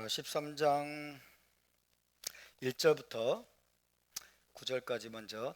13장 1절부터 9절까지 먼저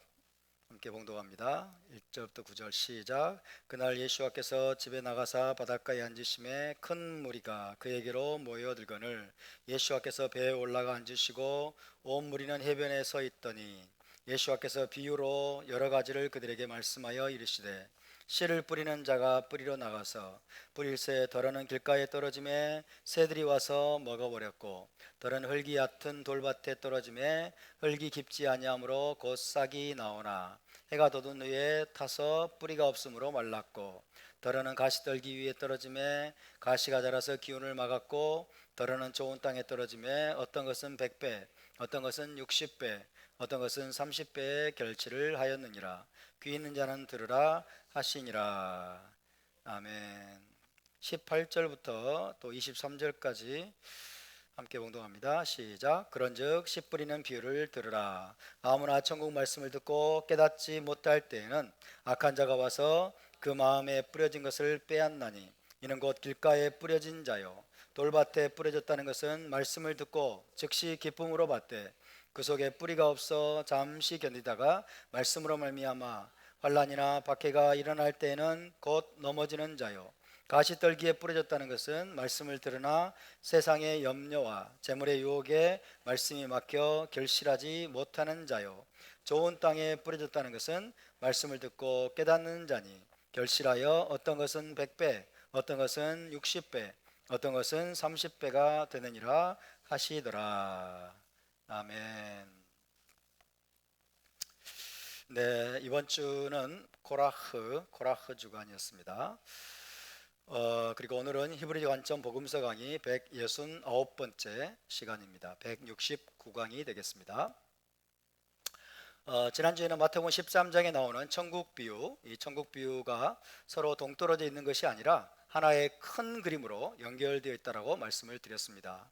함께 봉독합니다. 1절부터 9절 시작. 그날 예수와께서 집에 나가사 바닷가에 앉으심에 큰 무리가 그에게로 모여들거늘 예수와께서 배에 올라가 앉으시고 온 무리는 해변에 서 있더니 예수와께서 비유로 여러 가지를 그들에게 말씀하여 이르시되 씨를 뿌리는 자가 뿌리러 나가서 뿌릴새 덜어는 길가에 떨어짐에 새들이 와서 먹어버렸고 덜은 흙이 얕은 돌밭에 떨어짐에 흙이 깊지 아니하므로 곧 싹이 나오나 해가 돋은 후에 타서 뿌리가 없으므로 말랐고 덜어는 가시떨기 위에 떨어짐에 가시가 자라서 기운을 막았고 덜어는 좋은 땅에 떨어짐에 어떤 것은 100배 어떤 것은 60배 어떤 것은 30배의 결실을 하였느니라. 귀 있는 자는 들으라 하시니라. 아멘. 18절부터 또 23절까지 함께 봉독합니다. 시작. 그런즉 씨 뿌리는 비유를 들으라. 아무나 천국 말씀을 듣고 깨닫지 못할 때에는 악한 자가 와서 그 마음에 뿌려진 것을 빼앗나니 이는 곧 길가에 뿌려진 자요 돌밭에 뿌려졌다는 것은 말씀을 듣고 즉시 기쁨으로 받되 그 속에 뿌리가 없어 잠시 견디다가 말씀으로 말미암아 환난이나 박해가 일어날 때에는 곧 넘어지는 자요 가시떨기에 뿌려졌다는 것은 말씀을 들으나 세상의 염려와 재물의 유혹에 말씀이 막혀 결실하지 못하는 자요 좋은 땅에 뿌려졌다는 것은 말씀을 듣고 깨닫는 자니 결실하여 어떤 것은 100배 어떤 것은 60배 어떤 것은 30배가 되느니라 하시더라. 아멘. 네, 이번 주는 코라흐 주간이었습니다. 그리고 오늘은 히브리 관점 복음서 강의 169번째 시간입니다. 169강이 되겠습니다. 지난주에는 마태복음 13장에 나오는 천국 비유, 이 천국 비유가 서로 동떨어져 있는 것이 아니라 하나의 큰 그림으로 연결되어 있다고 말씀을 드렸습니다.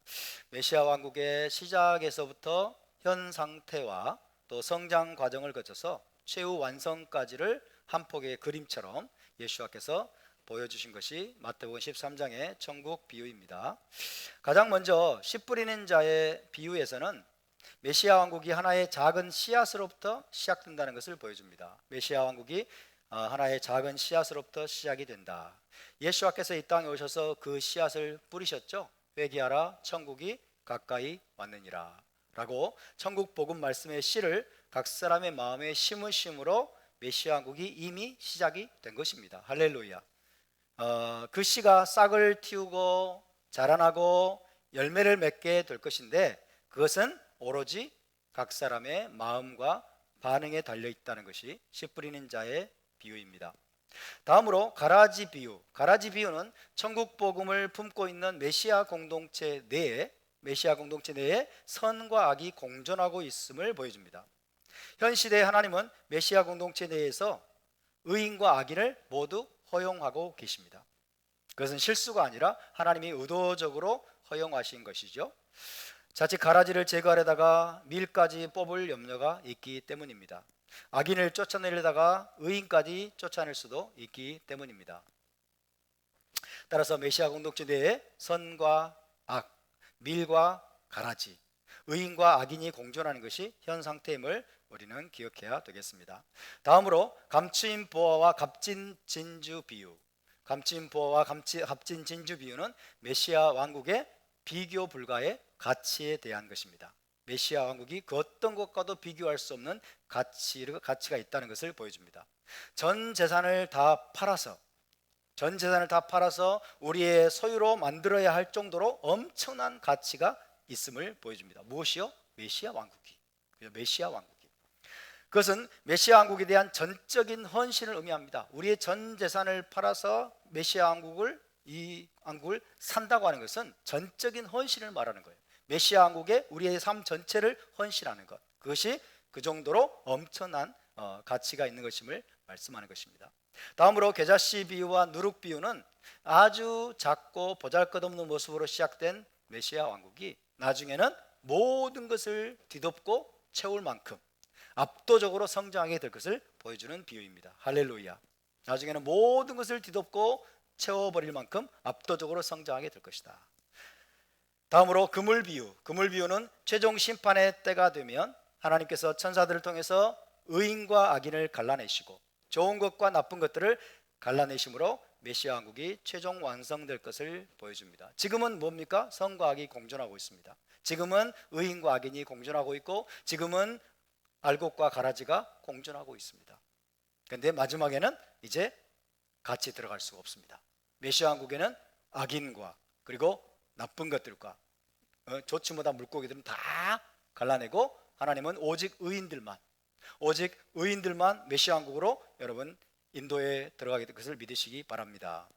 메시아 왕국의 시작에서부터 현 상태와 또 성장 과정을 거쳐서 최후 완성까지를 한 폭의 그림처럼 예수와께서 보여주신 것이 마태복음 13장의 천국 비유입니다. 가장 먼저 씨 뿌리는 자의 비유에서는 메시아 왕국이 하나의 작은 씨앗으로부터 시작된다는 것을 보여줍니다. 메시아 왕국이 하나의 작은 씨앗으로부터 시작이 된다. 예수와께서 이 땅에 오셔서 그 씨앗을 뿌리셨죠. 회개하라 천국이 가까이 왔느니라 라고 천국 복음 말씀의 씨를 각 사람의 마음에 심으심으로 메시아 왕국이 이미 시작이 된 것입니다. 할렐루야. 그 씨가 싹을 틔우고 자라나고 열매를 맺게 될 것인데 그것은 오로지 각 사람의 마음과 반응에 달려 있다는 것이 씨 뿌리는 자의 비유입니다. 다음으로 가라지 비유. 가라지 비유는 천국 복음을 품고 있는 메시아 공동체 내에 선과 악이 공존하고 있음을 보여줍니다. 현 시대의 하나님은 메시아 공동체 내에서 의인과 악인을 모두 허용하고 계십니다. 그것은 실수가 아니라 하나님이 의도적으로 허용하신 것이죠. 자칫 가라지를 제거하려다가 밀까지 뽑을 염려가 있기 때문입니다. 악인을 쫓아내려다가 의인까지 쫓아낼 수도 있기 때문입니다. 따라서 메시아 공동체 내에 선과 악, 밀과 가라지, 의인과 악인이 공존하는 것이 현 상태임을 우리는 기억해야 되겠습니다. 다음으로 감추인 보화와 값진 진주 비유. 감추인 보화와 값진 진주 비유는 메시아 왕국의 비교 불가의 가치에 대한 것입니다. 메시아 왕국이 그 어떤 것과도 비교할 수 없는 가치가 있다는 것을 보여줍니다. 전 재산을 다 팔아서 우리의 소유로 만들어야 할 정도로 엄청난 가치가 있음을 보여줍니다. 무엇이요? 메시아 왕국이. 그것은 메시아 왕국에 대한 전적인 헌신을 의미합니다. 우리의 전 재산을 팔아서 메시아 왕국을 산다고 하는 것은 전적인 헌신을 말하는 거예요. 메시아 왕국에 우리의 삶 전체를 헌신하는 것, 그것이 그 정도로 엄청난 가치가 있는 것임을 말씀하는 것입니다. 다음으로 겨자씨 비유와 누룩 비유는 아주 작고 보잘것없는 모습으로 시작된 메시아 왕국이 나중에는 모든 것을 뒤덮고 채울 만큼 압도적으로 성장하게 될 것을 보여주는 비유입니다. 할렐루야. 나중에는 모든 것을 뒤덮고 채워버릴 만큼 압도적으로 성장하게 될 것이다. 다음으로 그물 비유. 그물 비유는 최종 심판의 때가 되면 하나님께서 천사들을 통해서 의인과 악인을 갈라내시고 좋은 것과 나쁜 것들을 갈라내심으로 메시아 왕국이 최종 완성될 것을 보여줍니다. 지금은 뭡니까? 선과 악이 공존하고 있습니다. 지금은 의인과 악인이 공존하고 있고 지금은 알곡과 가라지가 공존하고 있습니다. 그런데 마지막에는 이제 같이 들어갈 수가 없습니다. 메시아 왕국에는 악인과 그리고 나쁜 것들과 좋지 못한 물고기들은 다 갈라내고 하나님은 오직 의인들만 메시아 왕국으로 여러분 인도에 들어가게 될 것을 믿으시기 바랍니다.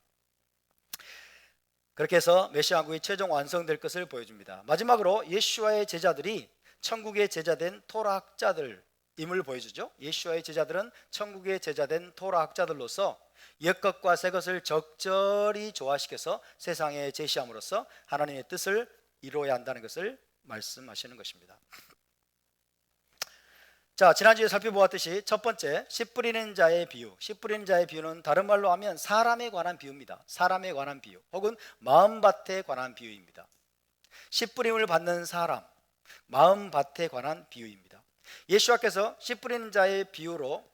그렇게 해서 메시아 왕국이 최종 완성될 것을 보여줍니다. 마지막으로 예수와의 제자들이 천국의 제자된 토라학자들임을 보여주죠. 예수와의 제자들은 천국의 제자된 토라학자들로서 옛것과 새것을 적절히 조화시켜서 세상에 제시함으로써 하나님의 뜻을 이루어야 한다는 것을 말씀하시는 것입니다. 자, 지난주에 살펴보았듯이 첫 번째 씨 뿌리는 자의 비유. 씨 뿌리는 자의 비유는 다른 말로 하면 사람에 관한 비유입니다. 사람에 관한 비유 혹은 마음밭에 관한 비유입니다. 씨 뿌림을 받는 사람, 마음밭에 관한 비유입니다. 예수께서 씨 뿌리는 자의 비유로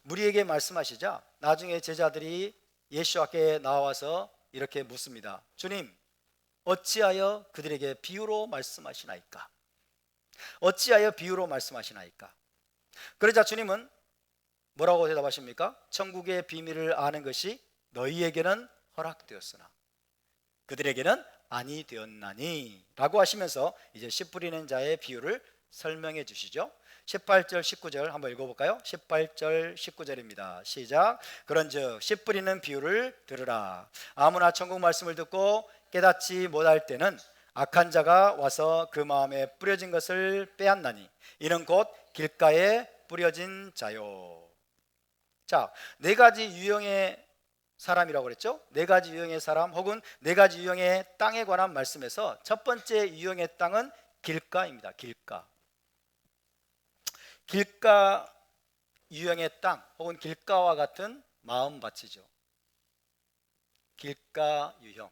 무리에게 말씀하시자 나중에 제자들이 예수 앞에 나와서 이렇게 묻습니다. 주님, 어찌하여 그들에게 비유로 말씀하시나이까? 어찌하여 비유로 말씀하시나이까? 그러자 주님은 뭐라고 대답하십니까? 천국의 비밀을 아는 것이 너희에게는 허락되었으나 그들에게는 아니 되었나니 라고 하시면서 이제 씨 뿌리는 자의 비유를 설명해 주시죠. 18절 19절 한번 읽어볼까요? 18절 19절입니다. 시작. 그런즉 씨 뿌리는 비유를 들으라. 아무나 천국 말씀을 듣고 깨닫지 못할 때는 악한 자가 와서 그 마음에 뿌려진 것을 빼앗나니 이는 곧 길가에 뿌려진 자요. 자, 네 가지 유형의 사람이라고 그랬죠? 네 가지 유형의 사람 혹은 네 가지 유형의 땅에 관한 말씀에서 첫 번째 유형의 땅은 길가입니다. 길가 유형의 땅 혹은 길가와 같은 마음밭이죠. 길가 유형.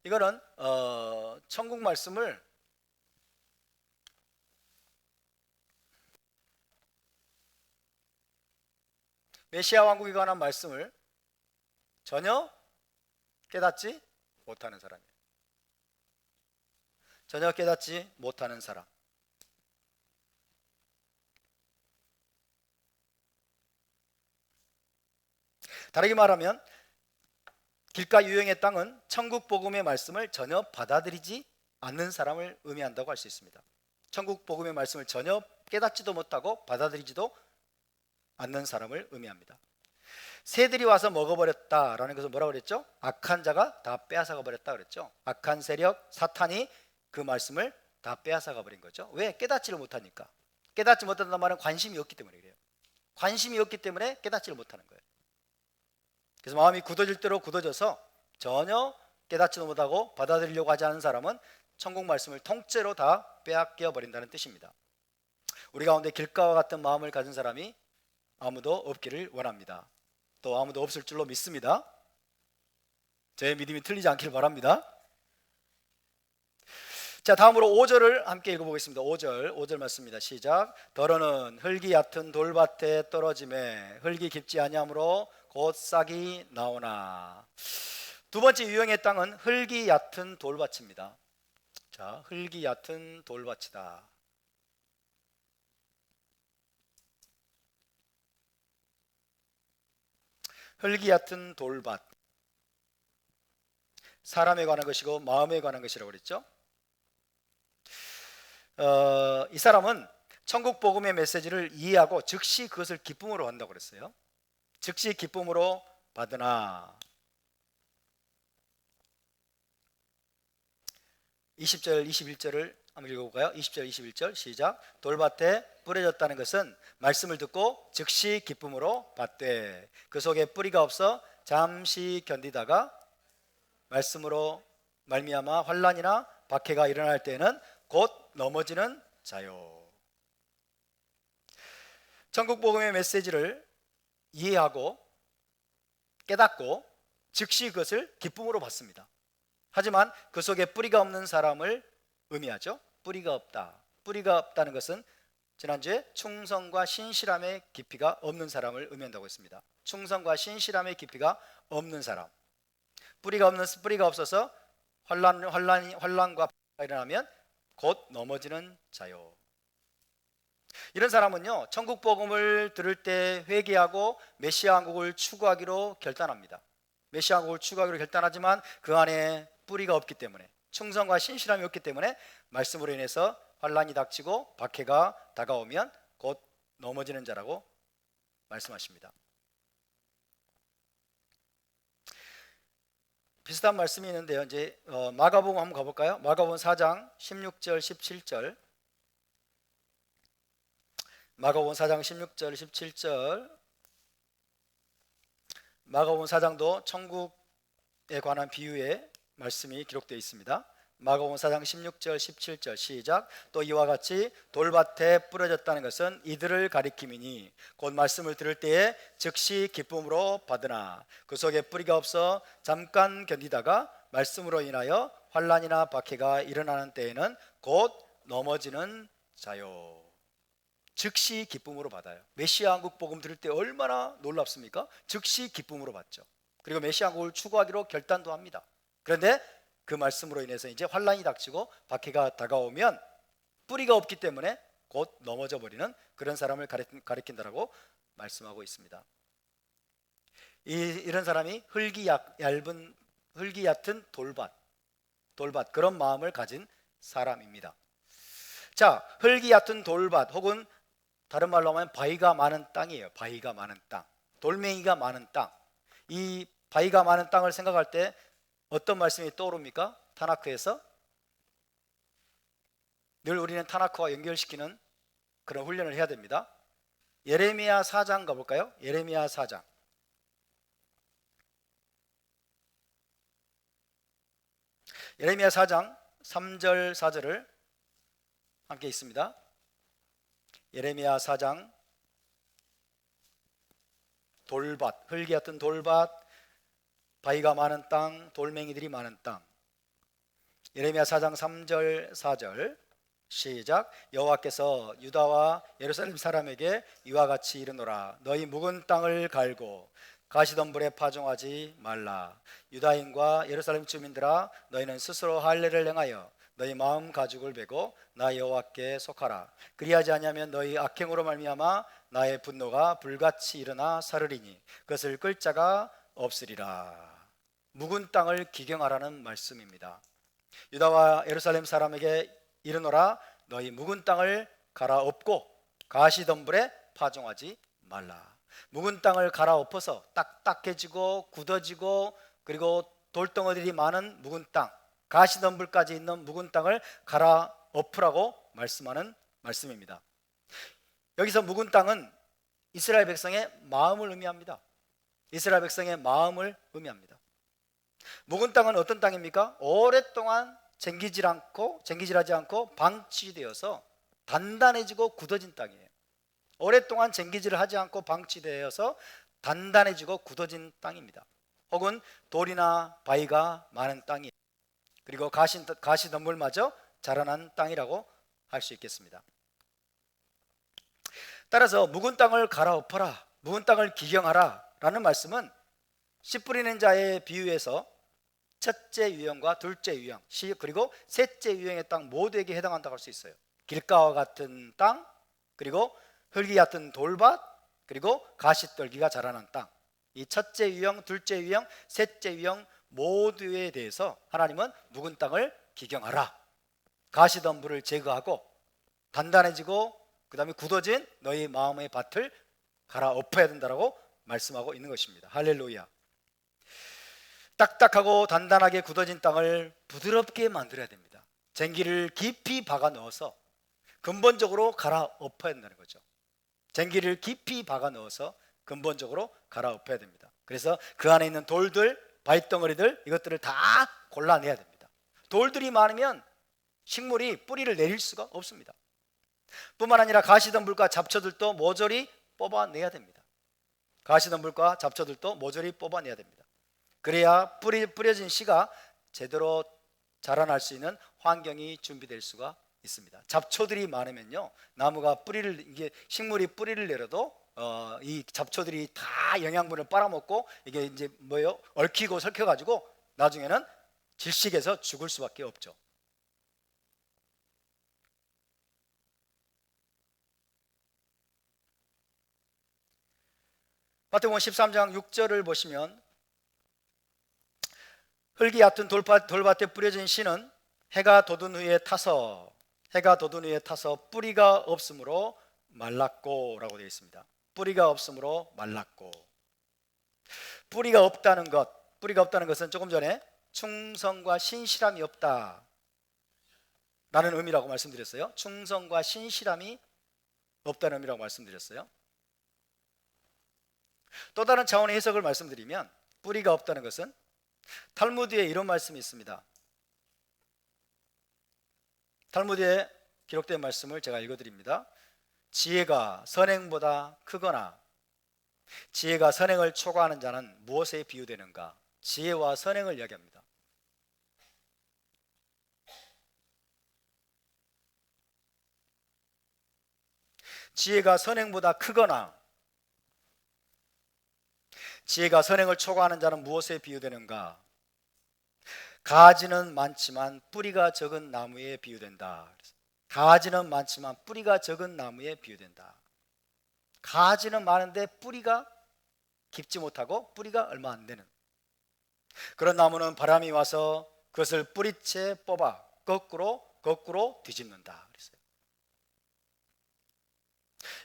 이거는 천국 말씀을 메시아 왕국에 관한 말씀을 전혀 깨닫지 못하는 사람이에요. 전혀 깨닫지 못하는 사람. 다르게 말하면 길가 유형의 땅은 천국 복음의 말씀을 전혀 받아들이지 않는 사람을 의미한다고 할 수 있습니다. 천국 복음의 말씀을 전혀 깨닫지도 못하고 받아들이지도 않는 사람을 의미합니다. 새들이 와서 먹어버렸다라는 것은 뭐라고 그랬죠? 악한 자가 다 빼앗아가 버렸다 그랬죠. 악한 세력 사탄이 그 말씀을 다 빼앗아가 버린 거죠. 왜? 깨닫지를 못하니까. 깨닫지 못한다는 말은 관심이 없기 때문에 그래요. 관심이 없기 때문에 깨닫지를 못하는 거예요. 그래서 마음이 굳어질 대로 굳어져서 전혀 깨닫지도 못하고 받아들이려고 하지 않는 사람은 천국 말씀을 통째로 다 빼앗겨 버린다는 뜻입니다. 우리 가운데 길가와 같은 마음을 가진 사람이 아무도 없기를 원합니다. 또 아무도 없을 줄로 믿습니다. 제 믿음이 틀리지 않길 바랍니다. 자, 다음으로 5절을 함께 읽어보겠습니다. 5절 말씀입니다. 시작. 더러는 흙이 얕은 돌밭에 떨어짐에 흙이 깊지 아니하므로 곧 싹이 나오나. 두 번째 유형의 땅은 흙이 얕은 돌밭입니다. 자, 흙이 얕은 돌밭이다. 흙이 얕은 돌밭. 사람에 관한 것이고 마음에 관한 것이라고 그랬죠. 이 사람은 천국 복음의 메시지를 이해하고 즉시 그것을 기쁨으로 한다고 그랬어요. 즉시 기쁨으로 받으나. 20절 21절을 한번 읽어볼까요? 20절 21절 시작. 돌밭에 뿌려졌다는 것은 말씀을 듣고 즉시 기쁨으로 받되 그 속에 뿌리가 없어 잠시 견디다가 말씀으로 말미암아 환난이나 박해가 일어날 때에는 곧 넘어지는 자요. 천국 복음의 메시지를 이해하고 깨닫고 즉시 그것을 기쁨으로 받습니다. 하지만 그 속에 뿌리가 없는 사람을 의미하죠. 뿌리가 없다. 뿌리가 없다는 것은 지난주에 충성과 신실함의 깊이가 없는 사람을 의미한다고 했습니다. 충성과 신실함의 깊이가 없는 사람. 뿌리가 없어서 환란과 박해가 일어나면 곧 넘어지는 자요. 이런 사람은요, 천국 복음을 들을 때 회개하고 메시아 왕국을 추구하기로 결단합니다. 메시아 왕국을 추구하기로 결단하지만 그 안에 뿌리가 없기 때문에, 충성과 신실함이 없기 때문에 말씀으로 인해서 환란이 닥치고 박해가 다가오면 곧 넘어지는 자라고 말씀하십니다. 비슷한 말씀이 있는데요. 이제 마가복음 한번 가볼까요? 마가복음 4장 16절 17절. 마가복음 4장 16절 17절. 마가복음 4장도 천국에 관한 비유의 말씀이 기록되어 있습니다. 마가복음 4장 16절 17절 시작. 또 이와 같이 돌밭에 뿌려졌다는 것은 이들을 가리킴이니 곧 말씀을 들을 때에 즉시 기쁨으로 받으나 그 속에 뿌리가 없어 잠깐 견디다가 말씀으로 인하여 환난이나 박해가 일어나는 때에는 곧 넘어지는 자요. 즉시 기쁨으로 받아요. 메시아 왕국 복음 들을 때 얼마나 놀랍습니까? 즉시 기쁨으로 받죠. 그리고 메시아 왕국을 추구하기로 결단도 합니다. 그런데 그 말씀으로 인해서 이제 환란이 닥치고 박해가 다가오면 뿌리가 없기 때문에 곧 넘어져 버리는 그런 사람을 가리킨다라고 말씀하고 있습니다. 이런 사람이 흙이 얕은 돌밭 그런 마음을 가진 사람입니다. 자, 흙이 얕은 돌밭 혹은 다른 말로 하면 바위가 많은 땅이에요. 바위가 많은 땅, 돌멩이가 많은 땅. 이 바위가 많은 땅을 생각할 때 어떤 말씀이 떠오릅니까? 타나크에서 늘 우리는 타나크와 연결시키는 그런 훈련을 해야 됩니다. 예레미야 4장 가볼까요? 예레미야 4장. 예레미야 4장 3절 4절을 함께 있습니다. 예레미야 4장. 돌밭, 흙이 얕은 돌밭, 바위가 많은 땅, 돌멩이들이 많은 땅. 예레미야 4장 3절 4절 시작. 여호와께서 유다와 예루살렘 사람에게 이와 같이 이르노라. 너희 묵은 땅을 갈고 가시덤불에 파종하지 말라. 유다인과 예루살렘 주민들아, 너희는 스스로 할례를 행하여 너희 마음 가죽을 베고 나 여호와께 속하라. 그리하지 아니하면 너희 악행으로 말미암아 나의 분노가 불같이 일어나 사르리니 그것을 끌 자가 없으리라. 묵은 땅을 기경하라는 말씀입니다. 유다와 예루살렘 사람에게 이르노라. 너희 묵은 땅을 갈아엎고 가시덤불에 파종하지 말라. 묵은 땅을 갈아엎어서 딱딱해지고 굳어지고 그리고 돌덩어리들이 많은 묵은 땅, 가시덤불까지 있는 묵은 땅을 갈아엎으라고 말씀하는 말씀입니다. 여기서 묵은 땅은 이스라엘 백성의 마음을 의미합니다. 이스라엘 백성의 마음을 의미합니다. 묵은 땅은 어떤 땅입니까? 오랫동안 쟁기질하지 않고 방치되어서 단단해지고 굳어진 땅이에요. 오랫동안 쟁기질을 하지 않고 방치되어서 단단해지고 굳어진 땅입니다. 혹은 돌이나 바위가 많은 땅이에요. 그리고 가시덤불마저 자라난 땅이라고 할 수 있겠습니다. 따라서 묵은 땅을 갈아엎어라, 묵은 땅을 기경하라 라는 말씀은 씨 뿌리는 자의 비유에서 첫째 유형과 둘째 유형, 그리고 셋째 유형의 땅 모두에게 해당한다고 할 수 있어요. 길가와 같은 땅, 그리고 흙이 얕은 돌밭, 그리고 가시떨기가 자라난 땅. 이 첫째 유형, 둘째 유형, 셋째 유형 모두에 대해서 하나님은 묵은 땅을 기경하라, 가시덤불을 제거하고 단단해지고 그 다음에 굳어진 너희 마음의 밭을 갈아엎어야 된다라고 말씀하고 있는 것입니다. 할렐루야. 딱딱하고 단단하게 굳어진 땅을 부드럽게 만들어야 됩니다. 쟁기를 깊이 박아 넣어서 근본적으로 갈아엎어야 된다는 거죠. 쟁기를 깊이 박아 넣어서 근본적으로 갈아엎어야 됩니다. 그래서 그 안에 있는 돌들, 바위덩어리들, 이것들을 다 골라내야 됩니다. 돌들이 많으면 식물이 뿌리를 내릴 수가 없습니다. 뿐만 아니라 가시덤불과 잡초들도 모조리 뽑아내야 됩니다. 가시덤불과 잡초들도 모조리 뽑아내야 됩니다. 그래야 뿌려진 씨가 제대로 자라날 수 있는 환경이 준비될 수가 있습니다. 잡초들이 많으면요, 나무가 이게 식물이 뿌리를 내려도 이 잡초들이 다 영양분을 빨아먹고 이게 이제 뭐예요? 얽히고 설켜가지고 나중에는 질식해서 죽을 수밖에 없죠. 마태복음 13장 6절을 보시면 흙이 얕은 돌밭에 뿌려진 씨는 해가 돋은 후에 타서 뿌리가 없으므로 말랐고 라고 되어 있습니다. 뿌리가 없으므로 말랐고. 뿌리가 없다는 것은 조금 전에 충성과 신실함이 없다 라는 의미라고 말씀드렸어요. 충성과 신실함이 없다는 의미라고 말씀드렸어요. 또 다른 차원의 해석을 말씀드리면 뿌리가 없다는 것은 탈무드에 이런 말씀이 있습니다. 탈무드에 기록된 말씀을 제가 읽어드립니다. 지혜가 선행보다 크거나 지혜가 선행을 초과하는 자는 무엇에 비유되는가? 지혜와 선행을 이야기합니다. 지혜가 선행보다 크거나 지혜가 선행을 초과하는 자는 무엇에 비유되는가? 가지는 많지만 뿌리가 적은 나무에 비유된다. 가지는 많지만 뿌리가 적은 나무에 비유된다. 가지는 많은데 뿌리가 깊지 못하고 뿌리가 얼마 안 되는 그런 나무는 바람이 와서 그것을 뿌리채 뽑아 거꾸로 뒤집는다. 그랬어요.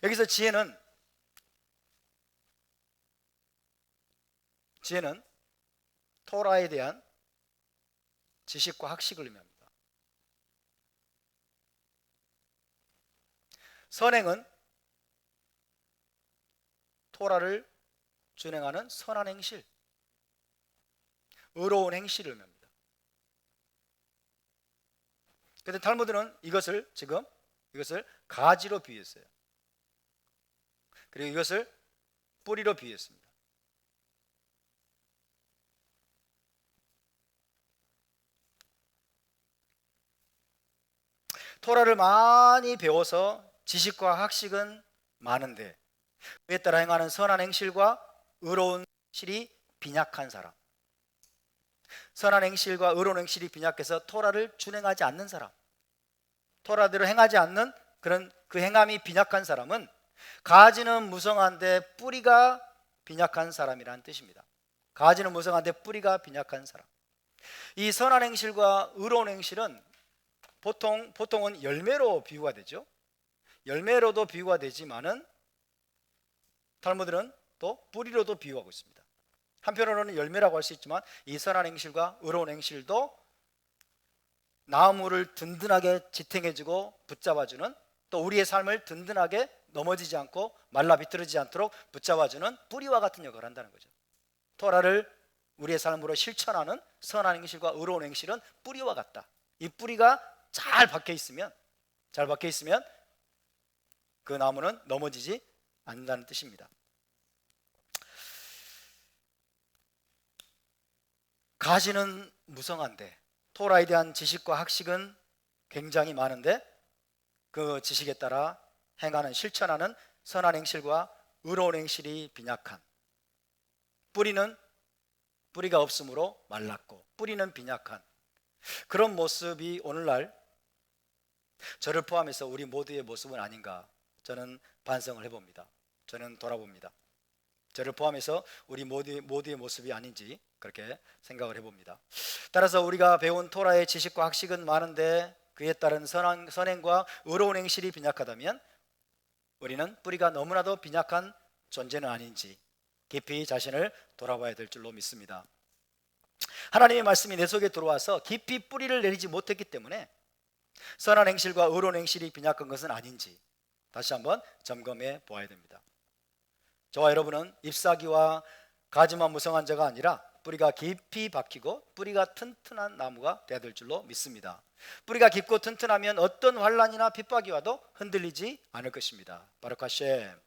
여기서 지혜는 토라에 대한 지식과 학식을 의미합니다. 선행은 토라를 준행하는 선한 행실, 의로운 행실을 의미합니다. 그런데 탈무드는 이것을 가지로 비유했어요. 그리고 이것을 뿌리로 비유했습니다. 토라를 많이 배워서 지식과 학식은 많은데 그에 따라 행하는 선한 행실과 의로운 행실이 빈약한 사람, 선한 행실과 의로운 행실이 빈약해서 토라를 준행하지 않는 사람, 토라대로 행하지 않는 그런 그 행함이 빈약한 사람은 가지는 무성한데 뿌리가 빈약한 사람이라는 뜻입니다. 가지는 무성한데 뿌리가 빈약한 사람. 이 선한 행실과 의로운 행실은 보통은 열매로 비유가 되죠. 열매로도 비유가 되지만은 탈무드는 또 뿌리로도 비유하고 있습니다. 한편으로는 열매라고 할 수 있지만 이 선한 행실과 의로운 행실도 나무를 든든하게 지탱해주고 붙잡아주는, 또 우리의 삶을 든든하게 넘어지지 않고 말라 비틀어지지 않도록 붙잡아주는 뿌리와 같은 역할을 한다는 거죠. 토라를 우리의 삶으로 실천하는 선한 행실과 의로운 행실은 뿌리와 같다. 이 뿌리가 잘 박혀 있으면 그 나무는 넘어지지 않는다는 뜻입니다. 가지는 무성한데 토라에 대한 지식과 학식은 굉장히 많은데 그 지식에 따라 행하는 실천하는 선한 행실과 의로운 행실이 빈약한, 뿌리가 없으므로 말랐고 뿌리는 빈약한 그런 모습이 오늘날 저를 포함해서 우리 모두의 모습은 아닌가 저는 반성을 해봅니다. 저는 돌아봅니다. 저를 포함해서 우리 모두의 모습이 아닌지 그렇게 생각을 해봅니다. 따라서 우리가 배운 토라의 지식과 학식은 많은데 그에 따른 선행과 의로운 행실이 빈약하다면 우리는 뿌리가 너무나도 빈약한 존재는 아닌지 깊이 자신을 돌아봐야 될 줄로 믿습니다. 하나님의 말씀이 내 속에 들어와서 깊이 뿌리를 내리지 못했기 때문에 선한 행실과 의로운 행실이 빈약한 것은 아닌지 다시 한번 점검해 보아야 됩니다. 저와 여러분은 잎사귀와 가지만 무성한 자가 아니라 뿌리가 깊이 박히고 뿌리가 튼튼한 나무가 되어야 될 줄로 믿습니다. 뿌리가 깊고 튼튼하면 어떤 환난이나 핍박이 와도 흔들리지 않을 것입니다. 바룩 하셈.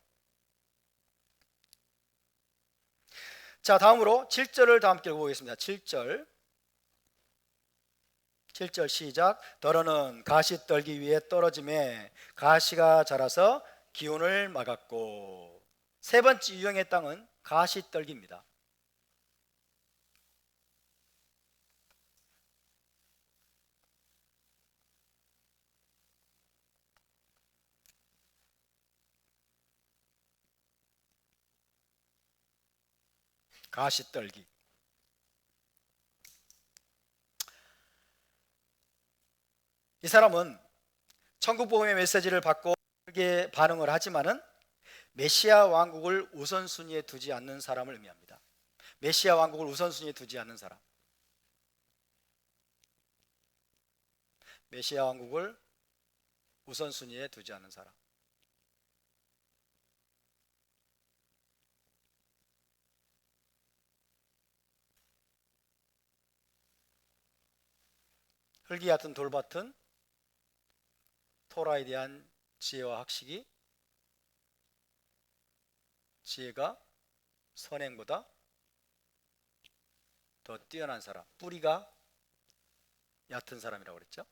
자, 다음으로 7절을 다 함께 읽어보겠습니다. 7절 시작. 더러는 가시 떨기 위해 떨어짐에 가시가 자라서 기운을 막았고. 세 번째 유형의 땅은 가시 떨기입니다. 가시 떨기. 이 사람은 천국 복음의 메시지를 받고 크게 반응을 하지만은 메시아 왕국을 우선순위에 두지 않는 사람을 의미합니다. 메시아 왕국을 우선순위에 두지 않는 사람. 메시아 왕국을 우선순위에 두지 않는 사람. 흙이 같은 돌밭은 토라에 대한 지혜와 학식이 지혜가 선행보다 더 뛰어난 사람, 뿌리가 얕은 사람이라고 그랬죠.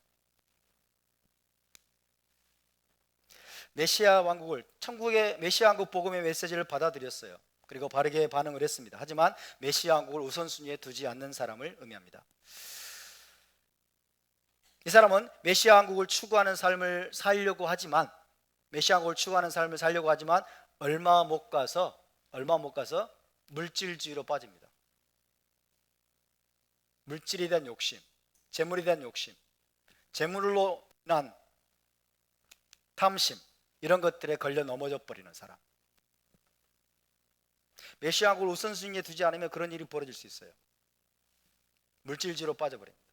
메시아 왕국을, 천국의 메시아 왕국 복음의 메시지를 받아들였어요. 그리고 바르게 반응을 했습니다. 하지만 메시아 왕국을 우선순위에 두지 않는 사람을 의미합니다. 이 사람은 메시아 왕국을 추구하는 삶을 살려고 하지만, 메시아 왕국을 추구하는 삶을 살려고 하지만 얼마 못 가서 물질주의로 빠집니다. 물질에 대한 욕심, 재물에 대한 욕심, 재물로 인한 탐심, 이런 것들에 걸려 넘어져 버리는 사람. 메시아 왕국을 우선순위에 두지 않으면 그런 일이 벌어질 수 있어요. 물질주의로 빠져버립니다.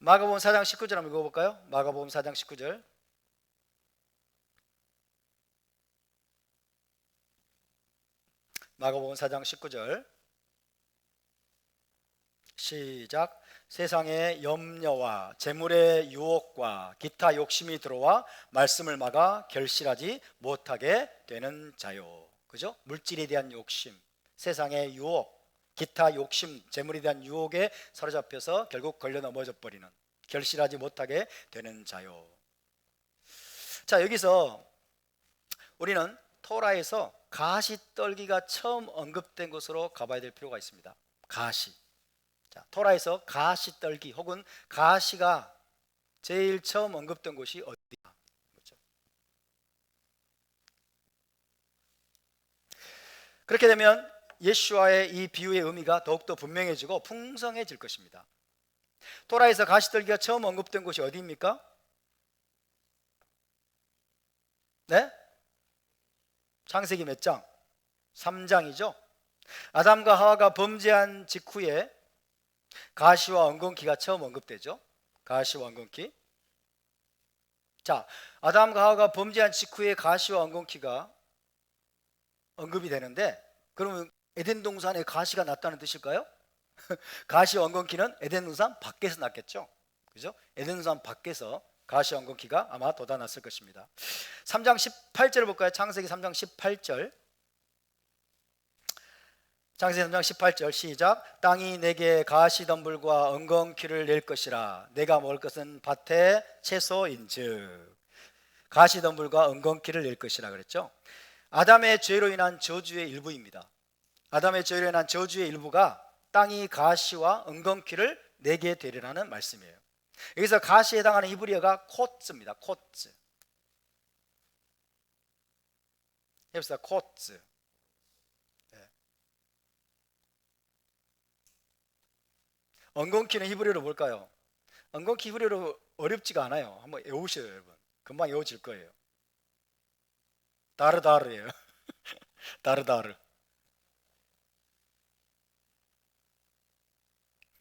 마가복음 4장 19절 한번 읽어볼까요? 마가복음 4장 19절. 마가복음 4장 19절 시작. 세상의 염려와 재물의 유혹과 기타 욕심이 들어와 말씀을 막아 결실하지 못하게 되는 자요. 그죠? 물질에 대한 욕심, 세상의 유혹, 기타 욕심, 재물에 대한 유혹에 사로잡혀서 결국 걸려 넘어져 버리는, 결실하지 못하게 되는 자요. 자, 여기서 우리는 토라에서 가시떨기가 처음 언급된 곳으로 가봐야 될 필요가 있습니다. 가시. 자, 토라에서 가시떨기 혹은 가시가 제일 처음 언급된 곳이 어디냐? 그렇죠? 그렇게 되면 예수와의 이 비유의 의미가 더욱더 분명해지고 풍성해질 것입니다. 토라에서 가시떨기가 처음 언급된 곳이 어디입니까? 네? 창세기 몇 장? 3장이죠. 아담과 하와가 범죄한 직후에 가시와 엉겅퀴가 처음 언급되죠. 가시와 엉겅퀴. 자, 아담과 하와가 범죄한 직후에 가시와 엉겅퀴가 언급이 되는데, 그러면 에덴 동산에 가시가 났다는 뜻일까요? 가시와 엉겅퀴는 에덴 동산 밖에서 났겠죠. 그죠? 에덴 동산 밖에서 가시와 엉겅퀴가 아마 돋아났을 것입니다. 3장 18절을 볼까요? 창세기 3장 18절. 창세기 3장 18절 시작. 땅이 내게 가시덤불과 엉겅퀴를 낼 것이라. 내가 먹을 것은 밭의 채소인즉. 가시덤불과 엉겅퀴를 낼 것이라 그랬죠. 아담의 죄로 인한 저주의 일부입니다. 아담의 죄로 인한 저주의 일부가 땅이 가시와 엉겅퀴를 내게 되리라는 말씀이에요. 여기서 가시에 해당하는 히브리어가 코츠입니다. 코츠. 해봅시다. 코츠. 엉겅퀴는 히브리어로 뭘까요? 엉겅퀴 히브리어로 어렵지가 않아요. 한번 외우셔요, 여러분. 금방 외워질 거예요. 다르다르예요. 다르다르.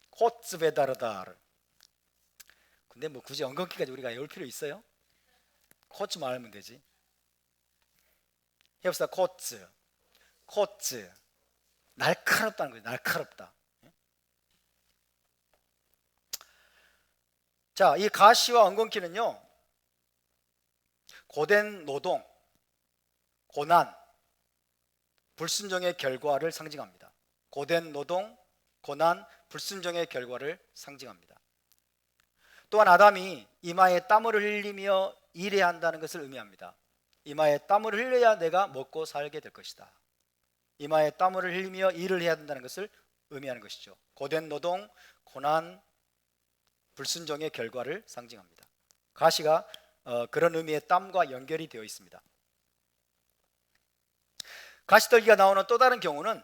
코츠베다르다르. 근데 뭐 굳이 엉겅퀴까지 우리가 외울 필요 있어요? 코츠만 알면 되지. 해봅시다. 코츠. 코츠. 날카롭다는 거예요. 날카롭다. 자, 이 가시와 엉겅퀴는요, 고된 노동, 고난, 불순종의 결과를 상징합니다. 고된 노동, 고난, 불순종의 결과를 상징합니다. 또한 아담이 이마에 땀을 흘리며 일해야 한다는 것을 의미합니다. 이마에 땀을 흘려야 내가 먹고 살게 될 것이다. 이마에 땀을 흘리며 일을 해야 된다는 것을 의미하는 것이죠. 고된 노동, 고난, 불순종의 결과를 상징합니다. 가시가 그런 의미의 땀과 연결이 되어 있습니다. 가시떨기가 나오는 또 다른 경우는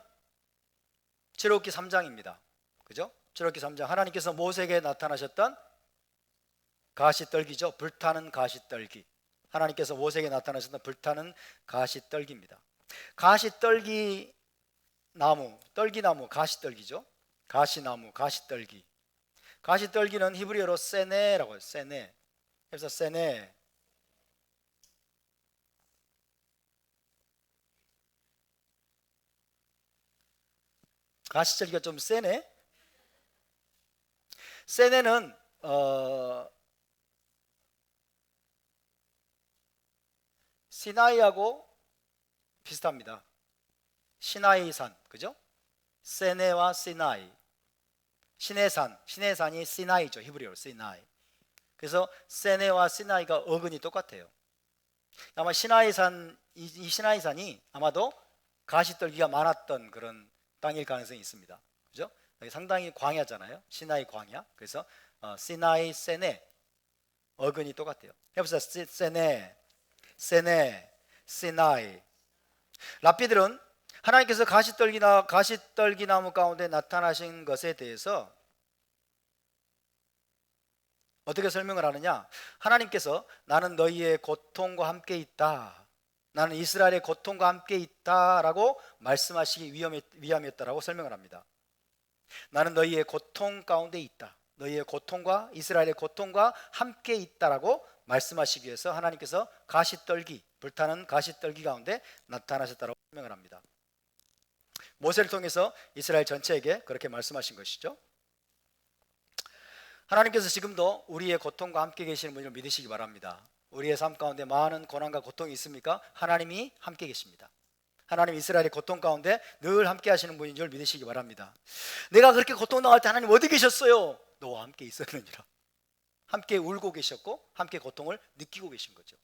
출애굽기 3장입니다. 그죠? 출애굽기 3장 하나님께서 모세에게 나타나셨던 가시떨기죠. 불타는 가시떨기. 하나님께서 모세에게 나타나셨던 불타는 가시떨기입니다. 가시떨기 나무, 떨기나무, 가시떨기죠. 가시나무, 가시떨기. 가시떨기는 히브리어로 세네라고 해요. 세네. 그래서 세네. 가시떨기가 좀 세네. 세네는 시나이하고 비슷합니다. 시나이산, 그죠? 세네와 시나이. 신의 산이 시나이죠. 히브리어로 시나이. 그래서 세네와 시나이가 어근이 똑같아요. 아마 시나이산, 이 시나이산이 아마도 가시떨기가 많았던 그런 땅일 가능성이 있습니다. 그죠? 상당히 광야잖아요. 시나이 광야. 그래서 시나이, 세네 어근이 똑같아요. 해보세요. 세네, 세네, 시나이. 랍비들은 하나님께서 가시떨기 나무 가운데 나타나신 것에 대해서 어떻게 설명을 하느냐? 하나님께서 나는 너희의 고통과 함께 있다, 나는 이스라엘의 고통과 함께 있다라고 말씀하시기 위함이었다라고 설명을 합니다. 나는 너희의 고통 가운데 있다, 너희의 고통과 이스라엘의 고통과 함께 있다라고 말씀하시기 위해서 하나님께서 가시떨기, 불타는 가시떨기 가운데 나타나셨다라고 설명을 합니다. 모세를 통해서 이스라엘 전체에게 그렇게 말씀하신 것이죠. 하나님께서 지금도 우리의 고통과 함께 계시는 분을 믿으시기 바랍니다. 우리의 삶 가운데 많은 고난과 고통이 있습니까? 하나님이 함께 계십니다. 하나님 이스라엘의 고통 가운데 늘 함께 하시는 분인 줄 믿으시기 바랍니다. 내가 그렇게 고통당할 때 하나님 어디 계셨어요? 너와 함께 있었느니라. 함께 울고 계셨고 함께 고통을 느끼고 계신 거죠.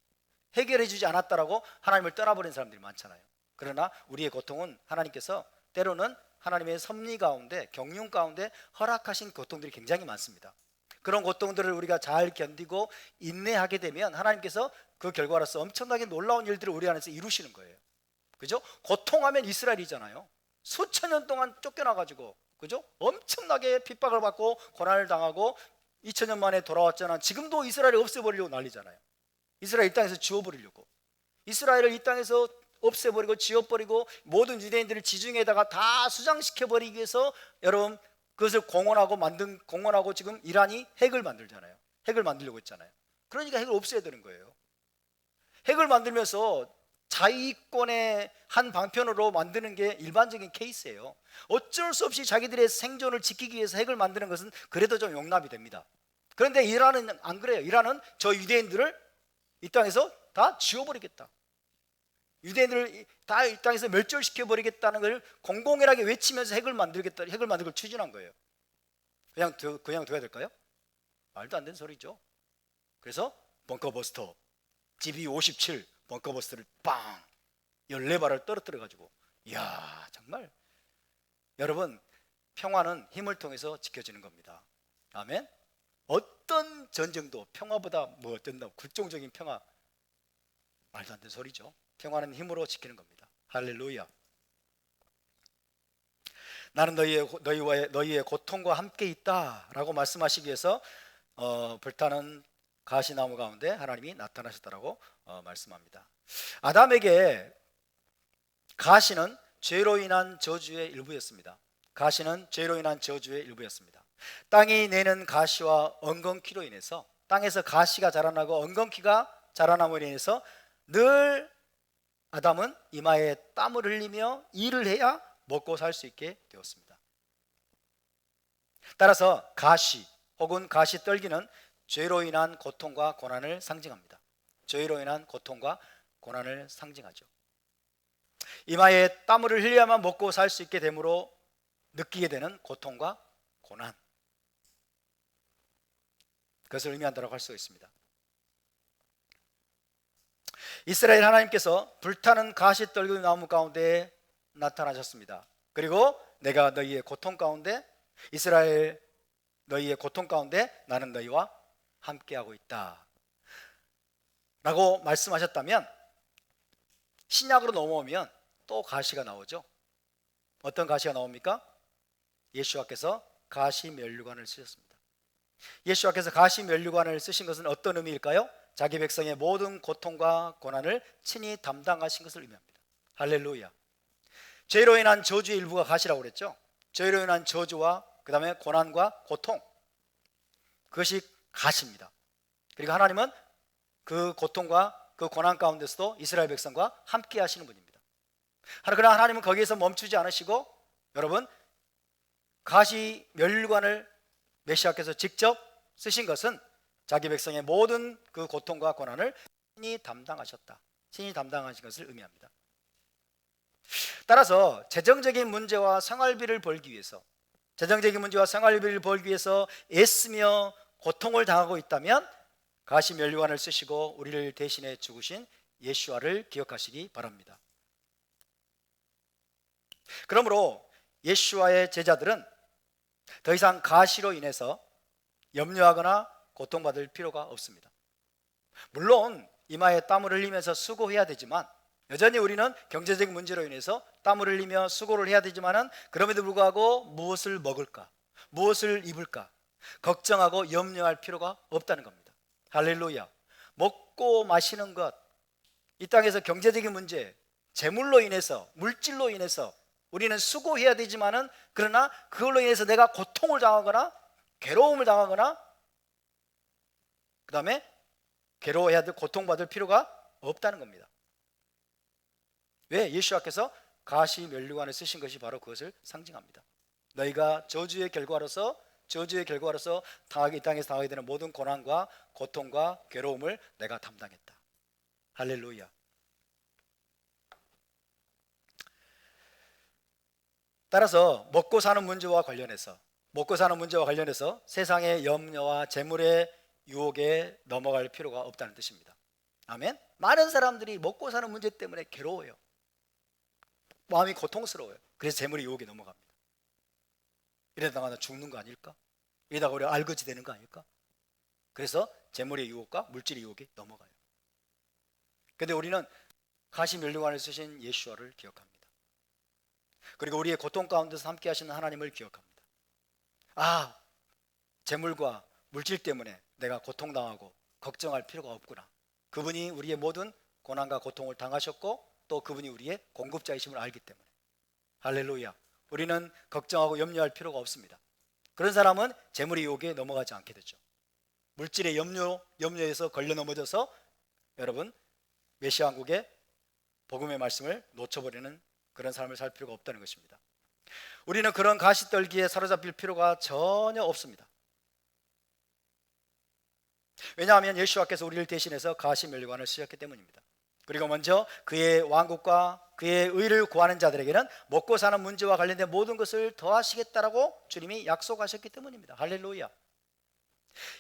해결해 주지 않았다라고 하나님을 떠나버린 사람들이 많잖아요. 그러나 우리의 고통은 하나님께서 때로는 하나님의 섭리 가운데, 경륜 가운데 허락하신 고통들이 굉장히 많습니다. 그런 고통들을 우리가 잘 견디고 인내하게 되면 하나님께서 그 결과로서 엄청나게 놀라운 일들을 우리 안에서 이루시는 거예요. 그죠? 고통하면 이스라엘이잖아요. 수천 년 동안 쫓겨나가지고, 그죠? 엄청나게 핍박을 받고 고난을 당하고 2000년 만에 돌아왔잖아. 지금도 이스라엘을 없애버리려고 난리잖아요. 이스라엘 이 땅에서 지워버리려고. 이스라엘을 이 땅에서 없애버리고 지워버리고 모든 유대인들을 지중해에다가 다 수장시켜버리기 위해서 여러분 그것을 공언하고 지금 이란이 핵을 만들잖아요. 핵을 만들려고 했잖아요. 그러니까 핵을 없애야 되는 거예요. 핵을 만들면서 자위권의 한 방편으로 만드는 게 일반적인 케이스예요. 어쩔 수 없이 자기들의 생존을 지키기 위해서 핵을 만드는 것은 그래도 좀 용납이 됩니다. 그런데 이란은 안 그래요. 이란은 저 유대인들을 이 땅에서 다 지워버리겠다, 유대인들을 다 이 땅에서 멸절시켜버리겠다는 걸 공공연하게 외치면서 핵을 만드는 걸 추진한 거예요. 그냥 둬야 될까요? 말도 안 되는 소리죠. 그래서 벙커버스터 GB57 벙커버스터를 빵 14발을 떨어뜨려가지고, 이야, 정말 여러분, 평화는 힘을 통해서 지켜지는 겁니다. 아멘. 어떤 전쟁도 평화보다 뭐 어쩐다고, 굴종적인 평화, 말도 안 되는 소리죠. 평화는 힘으로 지키는 겁니다. 할렐루야. 나는 너희의 고통과 함께 있다라고 말씀하시기 위해서 불타는 가시나무 가운데 하나님이 나타나셨다라고 말씀합니다. 아담에게 가시는 죄로 인한 저주의 일부였습니다. 가시는 죄로 인한 저주의 일부였습니다. 땅이 내는 가시와 엉겅퀴로 인해서, 땅에서 가시가 자라나고 엉겅퀴가 자라남으로 인해서 늘 아담은 이마에 땀을 흘리며 일을 해야 먹고 살 수 있게 되었습니다. 따라서 가시 혹은 가시떨기는 죄로 인한 고통과 고난을 상징합니다. 죄로 인한 고통과 고난을 상징하죠. 이마에 땀을 흘려야만 먹고 살 수 있게 되므로 느끼게 되는 고통과 고난, 그것을 의미한다고 할 수 있습니다. 이스라엘 하나님께서 불타는 가시떨기 나무 가운데 나타나셨습니다. 그리고 내가 너희의 고통 가운데, 이스라엘 너희의 고통 가운데 나는 너희와 함께하고 있다 라고 말씀하셨다면, 신약으로 넘어오면 또 가시가 나오죠. 어떤 가시가 나옵니까? 예수와께서 가시면류관을 쓰셨습니다. 예수와께서 가시면류관을 쓰신 것은 어떤 의미일까요? 자기 백성의 모든 고통과 고난을 친히 담당하신 것을 의미합니다. 할렐루야. 죄로 인한 저주의 일부가 가시라고 그랬죠. 죄로 인한 저주와 그 다음에 고난과 고통, 그것이 가시입니다. 그리고 하나님은 그 고통과 그 고난 가운데서도 이스라엘 백성과 함께 하시는 분입니다. 그러나 하나님은 거기에서 멈추지 않으시고, 여러분, 가시 멸관을 메시아께서 직접 쓰신 것은 자기 백성의 모든 그 고통과 고난을 신이 담당하셨다, 신이 담당하신 것을 의미합니다. 따라서 재정적인 문제와 생활비를 벌기 위해서, 재정적인 문제와 생활비를 벌기 위해서 애쓰며 고통을 당하고 있다면 가시 멸류관을 쓰시고 우리를 대신해 죽으신 예수와를 기억하시기 바랍니다. 그러므로 예수와의 제자들은 더 이상 가시로 인해서 염려하거나 고통받을 필요가 없습니다. 물론 이마에 땀을 흘리면서 수고해야 되지만, 여전히 우리는 경제적인 문제로 인해서 땀을 흘리며 수고를 해야 되지만은, 그럼에도 불구하고 무엇을 먹을까, 무엇을 입을까 걱정하고 염려할 필요가 없다는 겁니다. 할렐루야. 먹고 마시는 것, 이 땅에서 경제적인 문제, 재물로 인해서, 물질로 인해서 우리는 수고해야 되지만은, 그러나 그걸로 인해서 내가 고통을 당하거나 괴로움을 당하거나 그 다음에 괴로워해야 될, 고통받을 필요가 없다는 겁니다. 왜? 예수께서 가시 멸류관을 쓰신 것이 바로 그것을 상징합니다. 너희가 저주의 결과로서 이 땅에서 당하게 되는 모든 고난과 고통과 괴로움을 내가 담당했다. 할렐루야. 따라서 먹고 사는 문제와 관련해서 세상의 염려와 재물의 유혹에 넘어갈 필요가 없다는 뜻입니다. 아멘. 많은 사람들이 먹고 사는 문제 때문에 괴로워요. 마음이 고통스러워요. 그래서 재물의 유혹에 넘어갑니다. 이러다가 나 죽는 거 아닐까? 이러다가 우리 알거지 되는 거 아닐까? 그래서 재물의 유혹과 물질의 유혹에 넘어가요. 그런데 우리는 가시면류관을 쓰신 예수와를 기억합니다. 그리고 우리의 고통 가운데서 함께 하시는 하나님을 기억합니다. 아, 재물과 물질 때문에 내가 고통당하고 걱정할 필요가 없구나. 그분이 우리의 모든 고난과 고통을 당하셨고, 또 그분이 우리의 공급자이심을 알기 때문에, 할렐루야, 우리는 걱정하고 염려할 필요가 없습니다. 그런 사람은 재물의 유혹에 넘어가지 않게 되죠. 물질의 염려에서 걸려 넘어져서 여러분, 메시아 왕국의 복음의 말씀을 놓쳐버리는 그런 삶을 살 필요가 없다는 것입니다. 우리는 그런 가시떨기에 사로잡힐 필요가 전혀 없습니다. 왜냐하면 예수께서 우리를 대신해서 가시면류관을 쓰셨기 때문입니다. 그리고 먼저 그의 왕국과 그의 의를 구하는 자들에게는 먹고 사는 문제와 관련된 모든 것을 더하시겠다라고 주님이 약속하셨기 때문입니다. 할렐루야.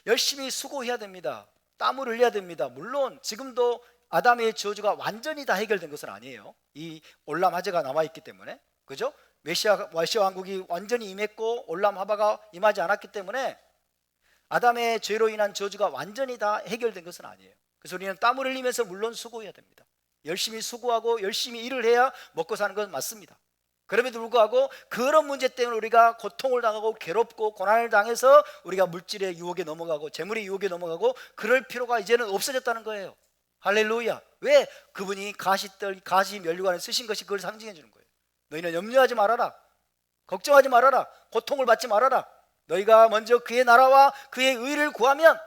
열심히 수고해야 됩니다. 땀을 흘려야 됩니다. 물론 지금도 아담의 저주가 완전히 다 해결된 것은 아니에요. 이 올람 하재가 남아있기 때문에, 그죠? 메시아 왕국이 완전히 임했고 올람 하바가 임하지 않았기 때문에 아담의 죄로 인한 저주가 완전히 다 해결된 것은 아니에요. 그래서 우리는 땀을 흘리면서 물론 수고해야 됩니다. 열심히 수고하고 열심히 일을 해야 먹고 사는 건 맞습니다. 그럼에도 불구하고 그런 문제 때문에 우리가 고통을 당하고 괴롭고 고난을 당해서 우리가 물질의 유혹에 넘어가고 재물의 유혹에 넘어가고 그럴 필요가 이제는 없어졌다는 거예요. 할렐루야. 왜? 그분이 가시 면류관을 쓰신 것이 그걸 상징해 주는 거예요. 너희는 염려하지 말아라, 걱정하지 말아라, 고통을 받지 말아라. 너희가 먼저 그의 나라와 그의 의를 구하면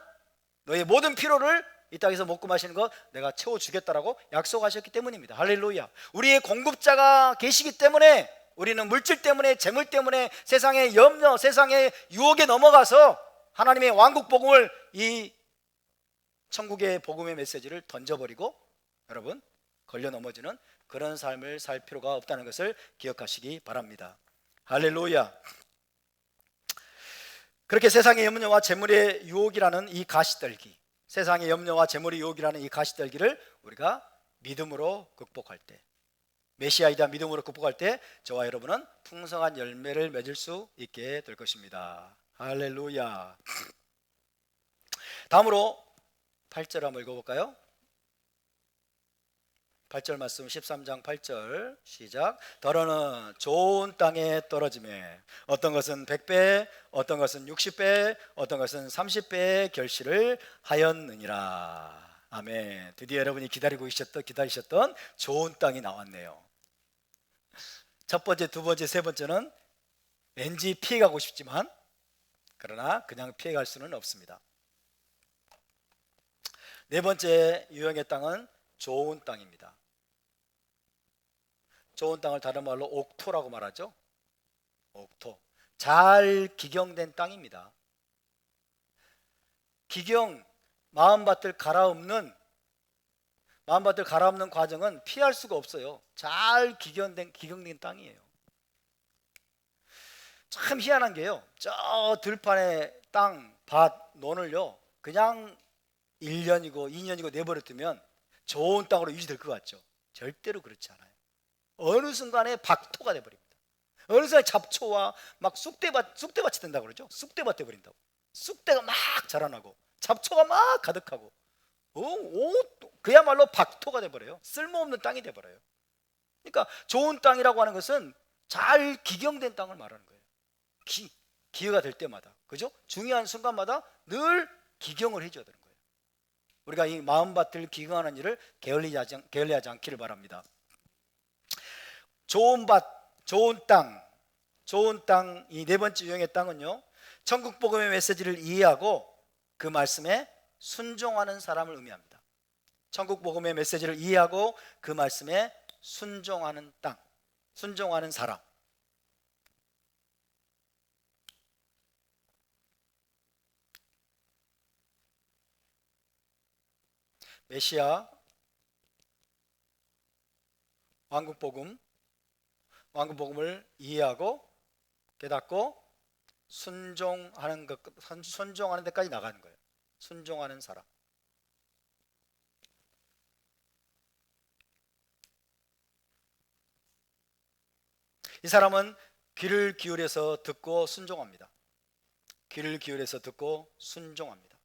너희의 모든 필요를 이 땅에서 먹고 마시는 것 내가 채워주겠다라고 약속하셨기 때문입니다. 할렐루야. 우리의 공급자가 계시기 때문에 우리는 물질 때문에, 재물 때문에, 세상의 염려, 세상의 유혹에 넘어가서 하나님의 왕국 복음을, 이 천국의 복음의 메시지를 던져버리고 여러분 걸려 넘어지는 그런 삶을 살 필요가 없다는 것을 기억하시기 바랍니다. 할렐루야. 그렇게 세상의 염려와 재물의 유혹이라는 이 가시떨기, 세상의 염려와 재물의 유혹이라는 이 가시떨기를 우리가 믿음으로 극복할 때, 메시아에 대한 믿음으로 극복할 때 저와 여러분은 풍성한 열매를 맺을 수 있게 될 것입니다. 할렐루야. 다음으로 8절 한번 읽어볼까요? 8절 말씀 13장 8절 시작. 더러는 좋은 땅에 떨어지매 어떤 것은 100배, 어떤 것은 60배, 어떤 것은 30배의 결실을 하였느니라. 아멘. 드디어 여러분이 기다리셨던 좋은 땅이 나왔네요. 첫 번째, 두 번째, 세 번째는 왠지 피해가고 싶지만 그러나 그냥 피해갈 수는 없습니다. 네 번째 유형의 땅은 좋은 땅입니다. 좋은 땅을 다른 말로 옥토라고 말하죠. 옥토. 잘 기경된 땅입니다. 기경, 마음밭을 갈아엎는 과정은 피할 수가 없어요. 잘 기경된 땅이에요. 참 희한한 게요, 저 들판에 땅, 밭, 논을요 그냥 1년이고 2년이고 내버려두면 좋은 땅으로 유지될 것 같죠? 절대로 그렇지 않아요. 어느 순간에 박토가 돼버립니다. 어느 순간에 잡초와 막 쑥대밭이 된다고 그러죠. 쑥대밭 돼버린다고. 쑥대가 막 자라나고 잡초가 막 가득하고 그야말로 박토가 돼버려요. 쓸모없는 땅이 돼버려요. 그러니까 좋은 땅이라고 하는 것은 잘 기경된 땅을 말하는 거예요. 기회가 될 때마다, 그죠? 중요한 순간마다 늘 기경을 해줘야 되는 거예요. 우리가 이 마음밭을 기경하는 일을 게을리하지 않기를 바랍니다. 좋은 밭, 좋은 땅, 이 네 번째 유형의 땅은요, 천국 복음의 메시지를 이해하고 그 말씀에 순종하는 사람을 의미합니다. 천국 복음의 메시지를 이해하고 그 말씀에 순종하는 땅, 순종하는 사람. 메시아, 왕국복음을 이해하고 깨닫고 순종하는 데까지 나가는 거예요. 순종하는 사람. 이 사람은 귀를 기울여서 듣고 순종합니다. 귀를 기울여서 듣고 순종합니다.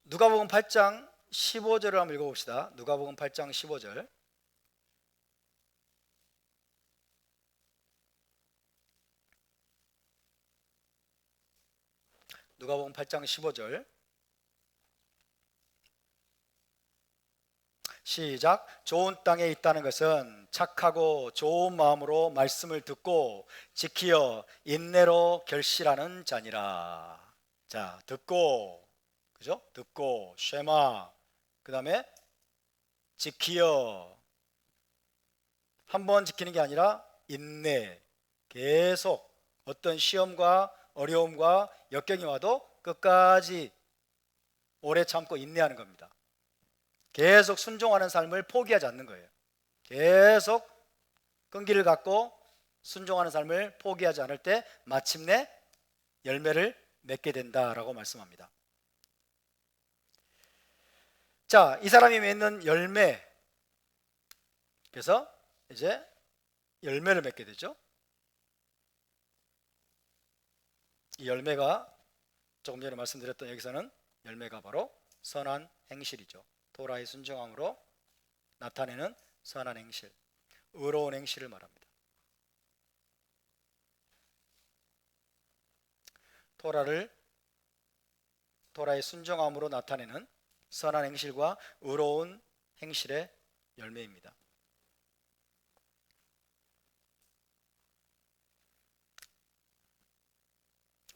누가복음 8장 15절을 한번 읽어봅시다. 누가복음 8장 15절. 누가복음 8장 15절 시작. 좋은 땅에 있다는 것은 착하고 좋은 마음으로 말씀을 듣고 지키어 인내로 결실하는 자니라. 자, 듣고, 그죠? 듣고 쉐마, 그 다음에 지키어, 한 번 지키는 게 아니라 인내, 계속 어떤 시험과 어려움과 역경이 와도 끝까지 오래 참고 인내하는 겁니다. 계속 순종하는 삶을 포기하지 않는 거예요. 계속 끈기를 갖고 순종하는 삶을 포기하지 않을 때 마침내 열매를 맺게 된다라고 말씀합니다. 자, 이 사람이 맺는 열매, 그래서 이제 열매를 맺게 되죠. 이 열매가 조금 전에 말씀드렸던 여기서는 열매가 바로 선한 행실이죠. 토라의 순종함으로 나타내는 선한 행실, 의로운 행실을 말합니다. 토라의 순종함으로 나타내는 선한 행실과 의로운 행실의 열매입니다.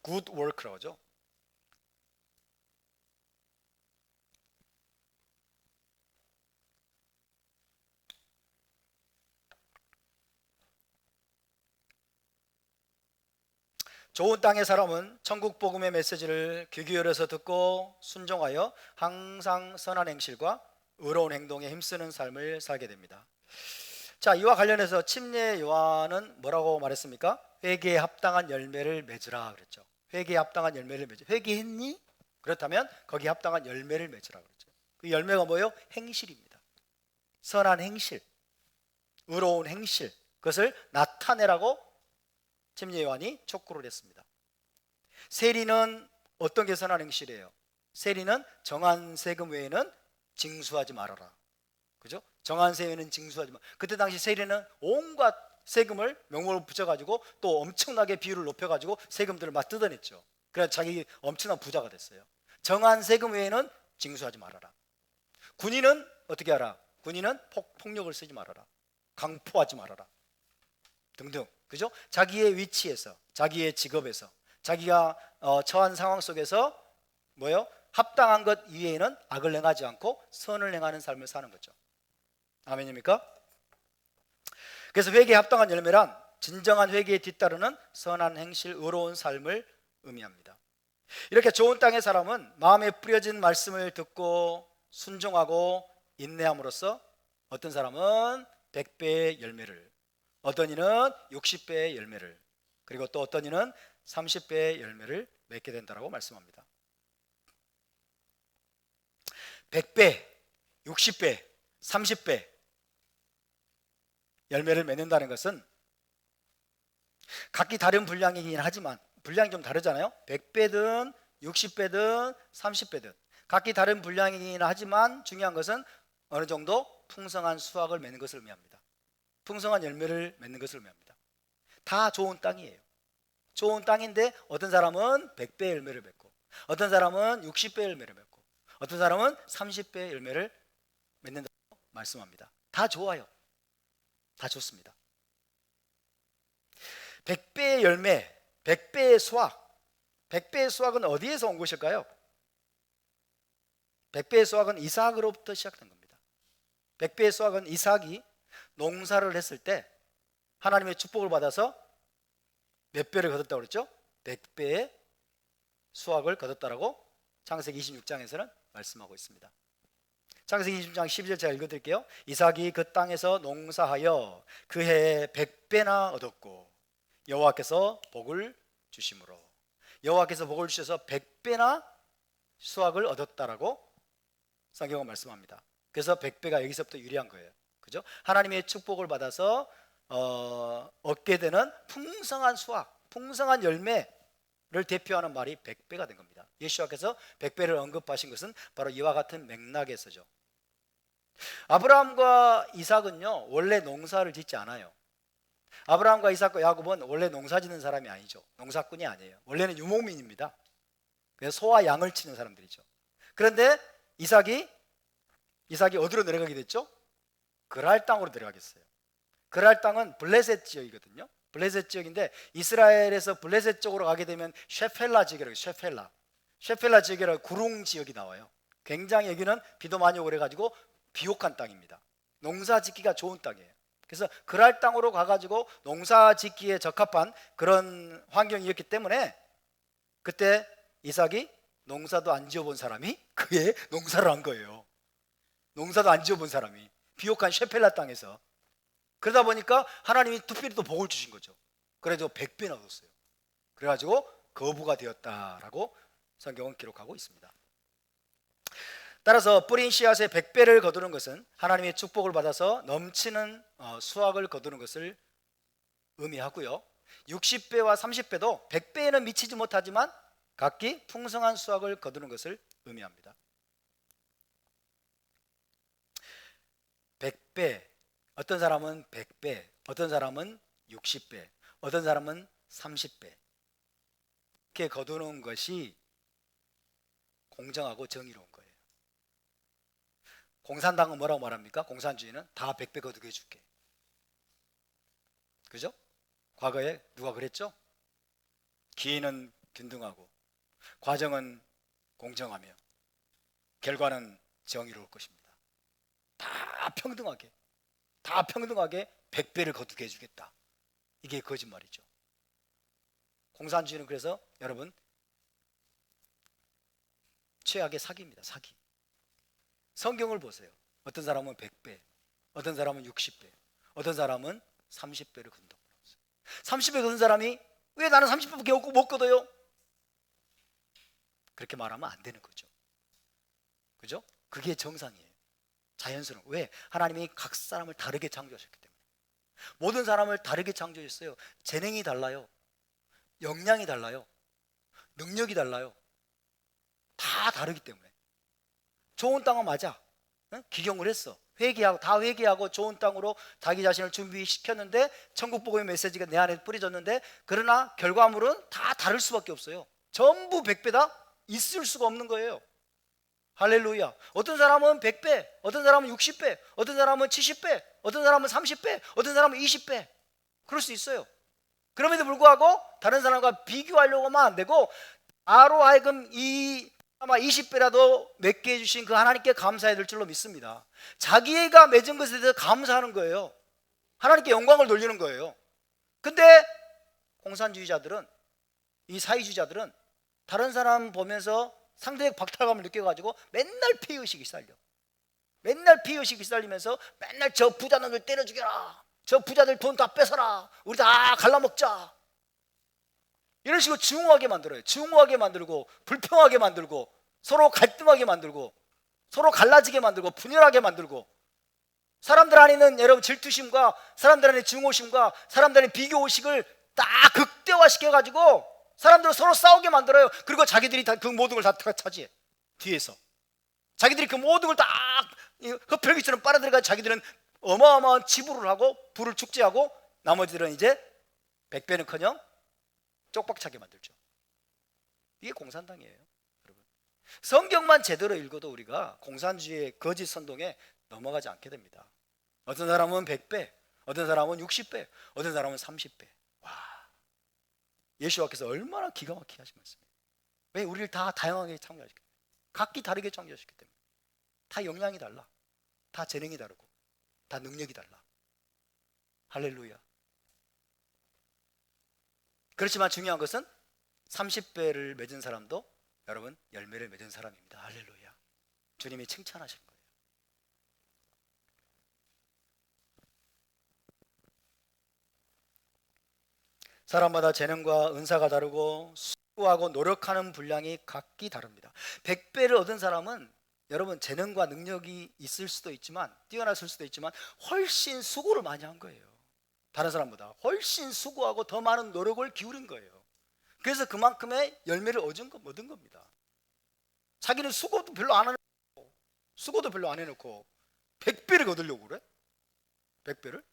good work라고 하죠. 좋은 땅의 사람은 천국 복음의 메시지를 귀 기울여서 듣고 순종하여 항상 선한 행실과 의로운 행동에 힘쓰는 삶을 살게 됩니다. 자, 이와 관련해서 침례 요한은 뭐라고 말했습니까? 회개에 합당한 열매를 맺으라 그랬죠. 회개에 합당한 열매를 맺으라. 회개했니? 그렇다면 거기에 합당한 열매를 맺으라 그랬죠. 그 열매가 뭐예요? 행실입니다. 선한 행실, 의로운 행실, 그것을 나타내라고 침례 요한이 촉구를 했습니다. 세리는 어떤 게 선한 행실이에요? 세리는 정한 세금 외에는 징수하지 말아라. 그죠? 정한 세금은 징수하지 마. 그때 당시 세리는 온갖 세금을 명목을 붙여가지고 또 엄청나게 비율을 높여가지고 세금들을 막 뜯어냈죠. 그래서 자기 엄청난 부자가 됐어요. 정한 세금 외에는 징수하지 말아라. 군인은 어떻게 하라? 군인은 폭력을 쓰지 말아라. 강포하지 말아라. 등등. 그죠? 자기의 위치에서, 자기의 직업에서, 자기가 처한 상황 속에서 뭐요? 합당한 것 이외에는 악을 행하지 않고 선을 행하는 삶을 사는 거죠. 아멘입니까? 그래서 회개에 합당한 열매란 진정한 회개에 뒤따르는 선한 행실, 의로운 삶을 의미합니다. 이렇게 좋은 땅의 사람은 마음에 뿌려진 말씀을 듣고 순종하고 인내함으로써 어떤 사람은 100배의 열매를, 어떤 이는 60배의 열매를, 그리고 또 어떤 이는 30배의 열매를 맺게 된다고 말씀합니다. 100배, 60배, 30배 열매를 맺는다는 것은 각기 다른 분량이긴 하지만 분량이 좀 다르잖아요. 100배든 60배든 30배든 각기 다른 분량이긴 하지만 중요한 것은 어느 정도 풍성한 수확을 맺는 것을 의미합니다. 풍성한 열매를 맺는 것을 의미합니다. 다 좋은 땅이에요. 좋은 땅인데 어떤 사람은 100배의 열매를 맺고 어떤 사람은 60배의 열매를 맺고 어떤 사람은 30배의 열매를 맺는다고 말씀합니다. 다 좋아요. 다 좋습니다. 100배의 열매, 100배의 수확. 100배의 수확은 어디에서 온 것일까요? 100배의 수확은 이삭으로부터 시작된 겁니다. 100배의 수확은 이삭이 농사를 했을 때 하나님의 축복을 받아서 몇 배를 거뒀다고 그랬죠? 100배의 수확을 거뒀다라고 창세기 26장에서는 말씀하고 있습니다. 창세기 20장 12절 제가 읽어드릴게요. 이삭이 그 땅에서 농사하여 그 해에 100배나 얻었고 여호와께서 복을 주심으로, 여호와께서 복을 주셔서 100배나 수확을 얻었다라고 성경은 말씀합니다. 그래서 100배가 여기서부터 유리한 거예요. 그죠? 하나님의 축복을 받아서 얻게 되는 풍성한 수확, 풍성한 열매를 대표하는 말이 100배가 된 겁니다. 예수님께서 100배를 언급하신 것은 바로 이와 같은 맥락에서죠. 아브라함과 이삭은요 원래 농사를 짓지 않아요. 아브라함과 이삭과 야곱은 원래 농사 짓는 사람이 아니죠. 농사꾼이 아니에요. 원래는 유목민입니다. 그래서 소와 양을 치는 사람들이죠. 그런데 이삭이 어디로 내려가게 됐죠? 그랄 땅으로 내려가겠어요. 그랄 땅은 블레셋 지역이거든요. 블레셋 지역인데 이스라엘에서 블레셋 쪽으로 가게 되면 셰펠라 지역이라고 해요. 셰펠라 지역이라고 구릉 지역이 나와요. 굉장히 여기는 비도 많이 오고 그래가지고 비옥한 땅입니다. 농사 짓기가 좋은 땅이에요. 그래서 그랄 땅으로 가가지고 농사 짓기에 적합한 그런 환경이었기 때문에 그때 이삭이 농사도 안 지어본 사람이 그의 농사를 한 거예요. 농사도 안 지어본 사람이 비옥한 셰펠라 땅에서. 그러다 보니까 하나님이 특별히 또 복을 주신 거죠. 그래서 100배나 얻었어요. 그래가지고 거부가 되었다라고 성경은 기록하고 있습니다. 따라서 뿌린 씨앗의 100배를 거두는 것은 하나님의 축복을 받아서 넘치는 수확을 거두는 것을 의미하고요. 60배와 30배도 100배에는 미치지 못하지만 각기 풍성한 수확을 거두는 것을 의미합니다. 100배, 어떤 사람은 100배, 어떤 사람은 60배, 어떤 사람은 30배 이렇게 거두는 것이 공정하고 정의로운 거예요. 공산당은 뭐라고 말합니까? 공산주의는 다 100배 거두게 해줄게. 그죠? 과거에 누가 그랬죠? 기회는 균등하고 과정은 공정하며 결과는 정의로울 것입니다. 다 평등하게 100배를 거두게 해주겠다. 이게 거짓말이죠. 공산주의는 그래서 여러분 최악의 사기입니다. 사기. 성경을 보세요. 어떤 사람은 100배, 어떤 사람은 60배, 어떤 사람은 30배를 거둔다고. 30배 거둔 사람이 왜 나는 30배밖에 못 거둬요? 그렇게 말하면 안 되는 거죠. 그죠? 그게 정상이에요. 자연스러운. 왜? 하나님이 각 사람을 다르게 창조하셨기 때문에. 모든 사람을 다르게 창조했어요. 재능이 달라요. 역량이 달라요. 능력이 달라요. 다 다르기 때문에. 좋은 땅은 맞아. 응? 기경을 했어. 회개하고 좋은 땅으로 자기 자신을 준비시켰는데 천국 복음의 메시지가 내 안에 뿌려졌는데, 그러나 결과물은 다 다를 수밖에 없어요. 전부 100배다 있을 수가 없는 거예요. 할렐루야. 어떤 사람은 100배, 어떤 사람은 60배, 어떤 사람은 70배, 어떤 사람은 30배, 어떤 사람은 20배. 그럴 수 있어요. 그럼에도 불구하고 다른 사람과 비교하려고 하면 안 되고, 나로 하여금 아마 20배라도 맺게 해주신 그 하나님께 감사해야 될 줄로 믿습니다. 자기가 맺은 것에 대해서 감사하는 거예요. 하나님께 영광을 돌리는 거예요. 근데 공산주의자들은, 이 사회주의자들은 다른 사람 보면서 상대적 박탈감을 느껴가지고 맨날 피해의식이 쌓여. 맨날 피해의식이 쌓이면서 맨날 저 부자놈들 때려 죽여라, 저 부자들 돈 다 뺏어라, 우리 다 갈라먹자, 이런 식으로 증오하게 만들어요. 증오하게 만들고 불평하게 만들고 서로 갈등하게 만들고 서로 갈라지게 만들고 분열하게 만들고, 사람들 안에 있는 여러분 질투심과 사람들 안에 증오심과 사람들 안에 비교의식을 다 극대화시켜가지고 사람들을 서로 싸우게 만들어요. 그리고 자기들이 다 그 모든 걸 다 차지해. 뒤에서 자기들이 그 모든 걸 다 흡혈귀처럼 빨아들여가 자기들은 어마어마한 지불을 하고 불을 축제하고, 나머지들은 이제 100배는커녕 쪽박차게 만들죠. 이게 공산당이에요, 여러분. 성경만 제대로 읽어도 우리가 공산주의의 거짓 선동에 넘어가지 않게 됩니다. 어떤 사람은 100배, 어떤 사람은 60배, 어떤 사람은 30배. 와, 예수와께서 얼마나 기가 막히게 하신 말씀이에요. 왜? 우리를 다 다양하게 창조하셨기 때문에. 각기 다르게 창조하셨기 때문에. 다 역량이 달라, 다 재능이 다르고 다 능력이 달라. 할렐루야. 그렇지만 중요한 것은 30배를 맺은 사람도 여러분 열매를 맺은 사람입니다. 할렐루야. 주님이 칭찬하신 거예요. 사람마다 재능과 은사가 다르고 수고하고 노력하는 분량이 각기 다릅니다. 100배를 얻은 사람은 여러분 재능과 능력이 있을 수도 있지만, 뛰어났을 수도 있지만 훨씬 수고를 많이 한 거예요. 다른 사람보다 훨씬 수고하고 더 많은 노력을 기울인 거예요. 그래서 그만큼의 열매를 얻은 겁니다. 자기는 수고도 별로 안 해놓고 100배를 얻으려고 그래? 100배를?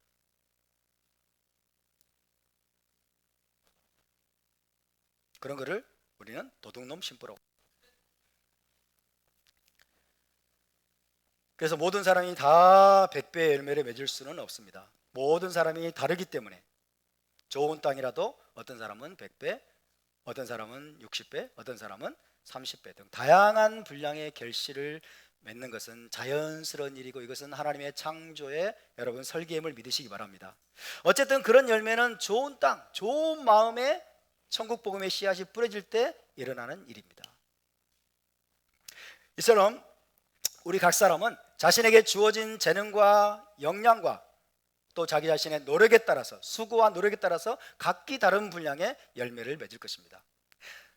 그런 거를 우리는 도둑놈 심보라고. 그래서 모든 사람이 다 100배의 열매를 맺을 수는 없습니다. 모든 사람이 다르기 때문에 좋은 땅이라도 어떤 사람은 100배, 어떤 사람은 60배, 어떤 사람은 30배 등 다양한 분량의 결실을 맺는 것은 자연스러운 일이고, 이것은 하나님의 창조의 여러분 설계임을 믿으시기 바랍니다. 어쨌든 그런 열매는 좋은 땅, 좋은 마음에 천국 복음의 씨앗이 뿌려질 때 일어나는 일입니다. 이처럼 우리 각 사람은 자신에게 주어진 재능과 역량과 또 자기 자신의 노력에 따라서, 수고와 노력에 따라서 각기 다른 분량의 열매를 맺을 것입니다.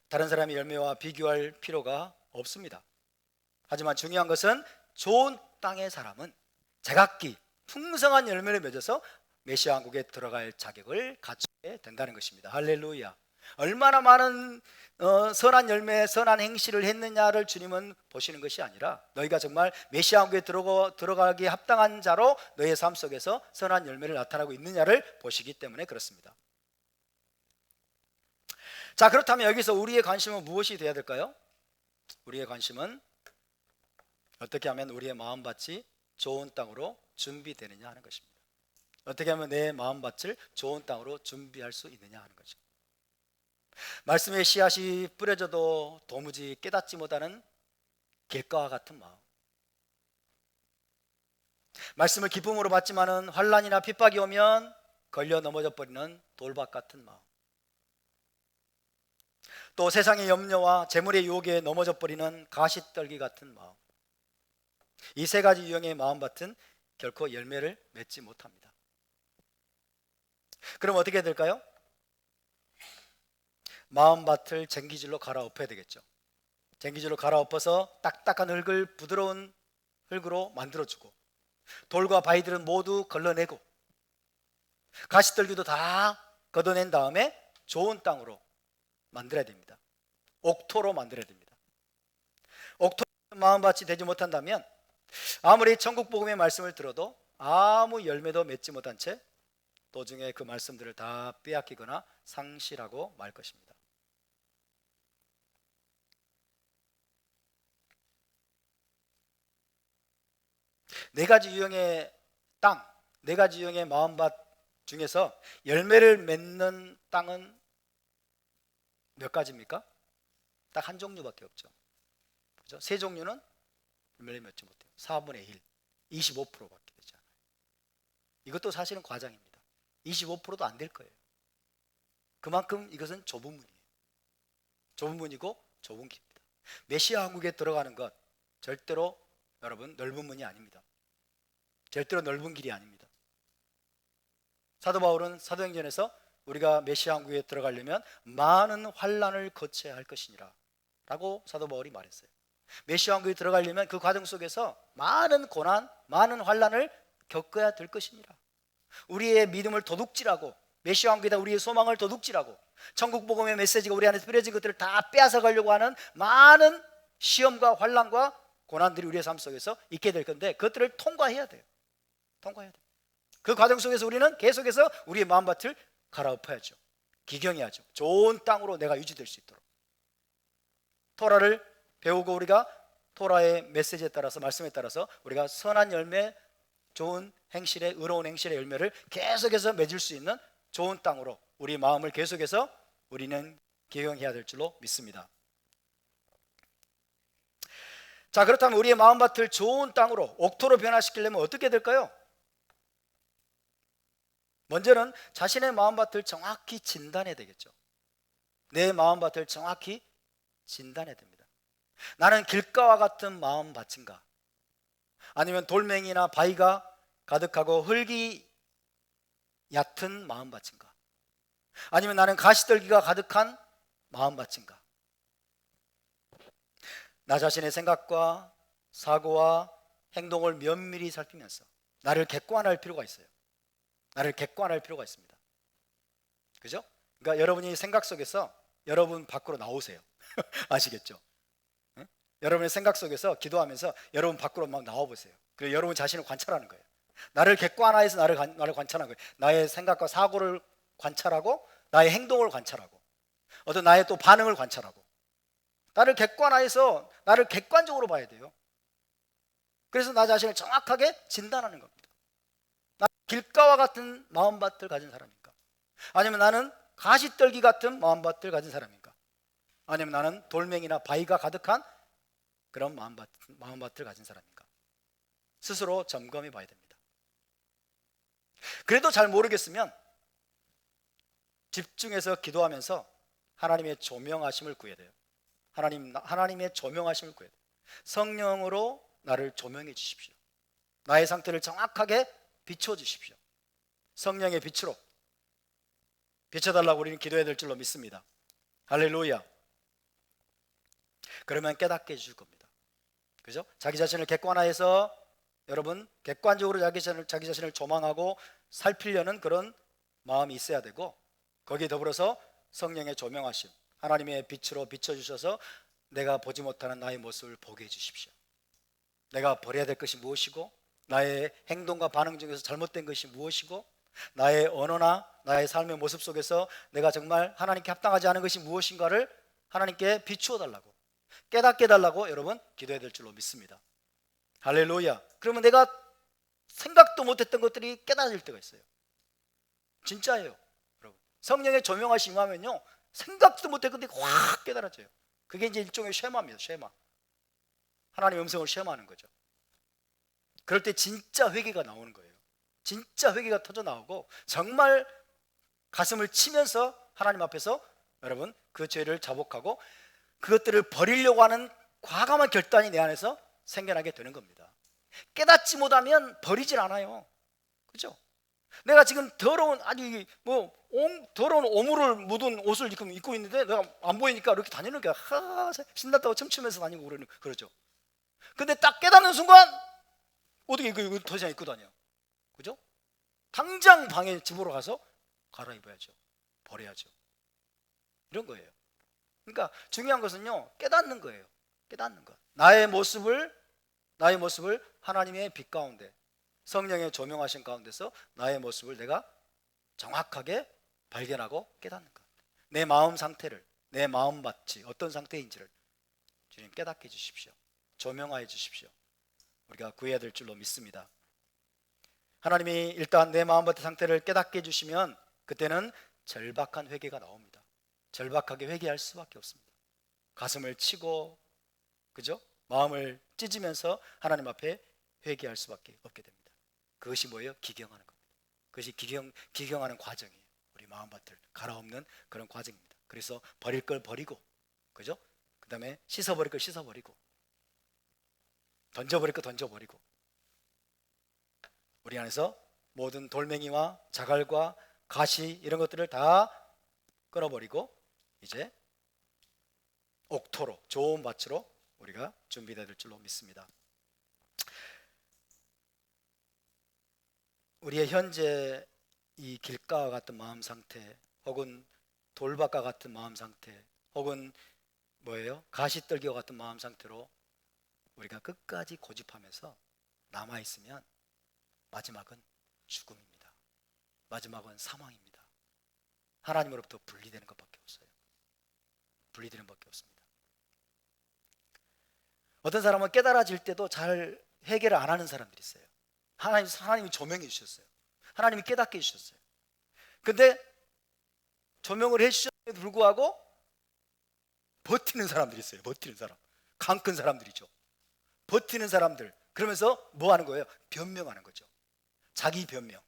다른 사람의 열매와 비교할 필요가 없습니다. 하지만 중요한 것은 좋은 땅의 사람은 제각기 풍성한 열매를 맺어서 메시아 왕국에 들어갈 자격을 갖추게 된다는 것입니다. 할렐루야. 얼마나 많은 선한 열매, 선한 행실을 했느냐를 주님은 보시는 것이 아니라, 너희가 정말 메시아 왕국에 들어가기에 합당한 자로 너희의 삶 속에서 선한 열매를 나타나고 있느냐를 보시기 때문에 그렇습니다. 자, 그렇다면 여기서 우리의 관심은 무엇이 되어야 될까요? 우리의 관심은 어떻게 하면 우리의 마음밭이 좋은 땅으로 준비되느냐 하는 것입니다. 어떻게 하면 내 마음밭을 좋은 땅으로 준비할 수 있느냐 하는 거죠. 말씀의 씨앗이 뿌려져도 도무지 깨닫지 못하는 객과와 같은 마음, 말씀을 기쁨으로 받지만은 환난이나 핍박이 오면 걸려 넘어져 버리는 돌밭 같은 마음, 또 세상의 염려와 재물의 유혹에 넘어져 버리는 가시떨기 같은 마음, 이 세 가지 유형의 마음밭은 결코 열매를 맺지 못합니다. 그럼 어떻게 해야 될까요? 마음밭을 쟁기질로 갈아엎어야 되겠죠. 쟁기질로 갈아엎어서 딱딱한 흙을 부드러운 흙으로 만들어주고, 돌과 바위들은 모두 걸러내고, 가시떨기도 다 걷어낸 다음에 좋은 땅으로 만들어야 됩니다. 옥토로 만들어야 됩니다. 옥토 마음밭이 되지 못한다면 아무리 천국 복음의 말씀을 들어도 아무 열매도 맺지 못한 채 도중에 그 말씀들을 다 빼앗기거나 상실하고 말 것입니다. 네 가지 유형의 땅, 네 가지 유형의 마음밭 중에서 열매를 맺는 땅은 몇 가지입니까? 딱 한 종류밖에 없죠. 그죠? 세 종류는 열매를 맺지 못해요. 4분의 1, 25%밖에 되지 않아요. 이것도 사실은 과장입니다. 25%도 안 될 거예요. 그만큼 이것은 좁은 문이에요. 좁은 문이고 좁은 길입니다. 메시아 한국에 들어가는 것 절대로 여러분 넓은 문이 아닙니다. 절대로 넓은 길이 아닙니다. 사도 바울은 사도행전에서 우리가 메시아 한국에 들어가려면 많은 환난을 거쳐야 할 것이니라 라고 사도 바울이 말했어요. 메시아 한국에 들어가려면 그 과정 속에서 많은 고난, 많은 환난을 겪어야 될 것이니라. 우리의 믿음을 도둑질하고, 메시아 한국에다 우리의 소망을 도둑질하고, 천국 복음의 메시지가 우리 안에서 뿌려진 것들을 다 빼앗아 가려고 하는 많은 시험과 환난과 고난들이 우리의 삶 속에서 있게 될 건데, 그것들을 통과해야 돼요. 통과해야 돼요. 그 과정 속에서 우리는 계속해서 우리의 마음밭을 갈아엎어야죠. 기경해야죠. 좋은 땅으로 내가 유지될 수 있도록. 토라를 배우고 우리가 토라의 메시지에 따라서, 말씀에 따라서 우리가 선한 열매, 좋은 행실의, 의로운 행실의 열매를 계속해서 맺을 수 있는 좋은 땅으로 우리 마음을 계속해서 우리는 기경해야 될 줄로 믿습니다. 자, 그렇다면 우리의 마음밭을 좋은 땅으로, 옥토로 변화시키려면 어떻게 될까요? 먼저는 자신의 마음밭을 정확히 진단해야 되겠죠. 내 마음밭을 정확히 진단해야 됩니다. 나는 길가와 같은 마음밭인가? 아니면 돌멩이나 바위가 가득하고 흙이 얕은 마음밭인가? 아니면 나는 가시떨기가 가득한 마음밭인가? 나 자신의 생각과 사고와 행동을 면밀히 살피면서 나를 객관할 필요가 있어요. 나를 객관할 필요가 있습니다. 그죠? 그러니까 여러분이 생각 속에서 여러분 밖으로 나오세요. 아시겠죠? 응? 여러분의 생각 속에서 기도하면서 여러분 밖으로 막 나와보세요. 그리고 여러분 자신을 관찰하는 거예요. 나를 객관화해서 나를 관찰하는 거예요. 나의 생각과 사고를 관찰하고, 나의 행동을 관찰하고, 어떤 나의 또 반응을 관찰하고, 나를 객관화해서 나를 객관적으로 봐야 돼요. 그래서 나 자신을 정확하게 진단하는 겁니다. 나는 길가와 같은 마음밭을 가진 사람인가? 아니면 나는 가시떨기 같은 마음밭을 가진 사람인가? 아니면 나는 돌멩이나 바위가 가득한 그런 마음밭을 가진 사람인가? 스스로 점검해 봐야 됩니다. 그래도 잘 모르겠으면 집중해서 기도하면서 하나님의 조명하심을 구해야 돼요. 하나님의 조명하심을 구해야 돼요. 성령으로 나를 조명해 주십시오. 나의 상태를 정확하게 비춰 주십시오. 성령의 빛으로 비춰달라고 우리는 기도해야 될 줄로 믿습니다. 할렐루야. 그러면 깨닫게 해줄 겁니다. 그죠? 자기 자신을 객관화해서 여러분 객관적으로 자기 자신을 조망하고 살피려는 그런 마음이 있어야 되고, 거기에 더불어서 성령의 조명하심, 하나님의 빛으로 비춰주셔서 내가 보지 못하는 나의 모습을 보게 해주십시오. 내가 버려야 될 것이 무엇이고, 나의 행동과 반응 중에서 잘못된 것이 무엇이고, 나의 언어나 나의 삶의 모습 속에서 내가 정말 하나님께 합당하지 않은 것이 무엇인가를 하나님께 비추어 달라고, 깨닫게 해달라고 여러분 기도해야 될 줄로 믿습니다. 할렐루야. 그러면 내가 생각도 못했던 것들이 깨달을 때가 있어요. 진짜예요. 여러분, 성령의 조명하심이 임하면요, 생각도 못했던 것들이 확 깨달아져요. 그게 이제 일종의 쉐마입니다. 쉐마. 하나님의 음성을 쉐마하는 거죠. 그럴 때 진짜 회개가 나오는 거예요. 진짜 회개가 터져 나오고 정말 가슴을 치면서 하나님 앞에서 여러분 그 죄를 자복하고 그것들을 버리려고 하는 과감한 결단이 내 안에서 생겨나게 되는 겁니다. 깨닫지 못하면 버리질 않아요. 그죠? 내가 지금 더러운 아주 더러운 오물을 묻은 옷을 지금 입고 있는데 내가 안 보이니까 이렇게 다니는 게 신났다고 춤추면서 다니고 그러죠. 근데 딱 깨닫는 순간 어떻게 이거 더 이상 입고 다녀? 그죠? 당장 방에 집으로 가서 갈아입어야죠. 버려야죠. 이런 거예요. 그러니까 중요한 것은요, 깨닫는 거예요. 깨닫는 것. 나의 모습을 하나님의 빛 가운데, 성령의 조명하신 가운데서 나의 모습을 내가 정확하게 발견하고 깨닫는 것. 내 마음 상태를, 내 마음밭이 어떤 상태인지를 주님 깨닫게 해주십시오. 조명하여 주십시오. 우리가 구해야 될 줄로 믿습니다. 하나님이 일단 내 마음밭의 상태를 깨닫게 해주시면 그때는 절박한 회개가 나옵니다. 절박하게 회개할 수밖에 없습니다. 가슴을 치고, 그죠? 마음을 찢으면서 하나님 앞에 회개할 수밖에 없게 됩니다. 그것이 뭐예요? 기경하는 겁니다. 그것이 기경하는 과정이에요. 우리 마음밭을 갈아엎는 그런 과정입니다. 그래서 버릴 걸 버리고, 그죠? 그 다음에 씻어버릴 걸 씻어버리고, 던져버릴 거 던져버리고, 우리 안에서 모든 돌멩이와 자갈과 가시 이런 것들을 다 끊어버리고 이제 옥토로, 좋은 밭으로 우리가 준비되어 될 줄로 믿습니다. 우리의 현재 이 길가와 같은 마음 상태, 혹은 돌밭과 같은 마음 상태, 혹은 가시떨기와 같은 마음 상태로 우리가 끝까지 고집하면서 남아있으면 마지막은 죽음입니다. 마지막은 사망입니다. 하나님으로부터 분리되는 것밖에 없어요. 분리되는 것밖에 없습니다. 어떤 사람은 깨달아질 때도 잘 해결을 안 하는 사람들이 있어요. 하나님이 조명해 주셨어요. 하나님이 깨닫게 해주셨어요. 근데 조명을 해주셨음에도 불구하고 버티는 사람들이 있어요. 버티는 사람, 강 큰 사람들이죠. 버티는 사람들, 그러면서 뭐 하는 거예요? 변명하는 거죠. 자기 변명,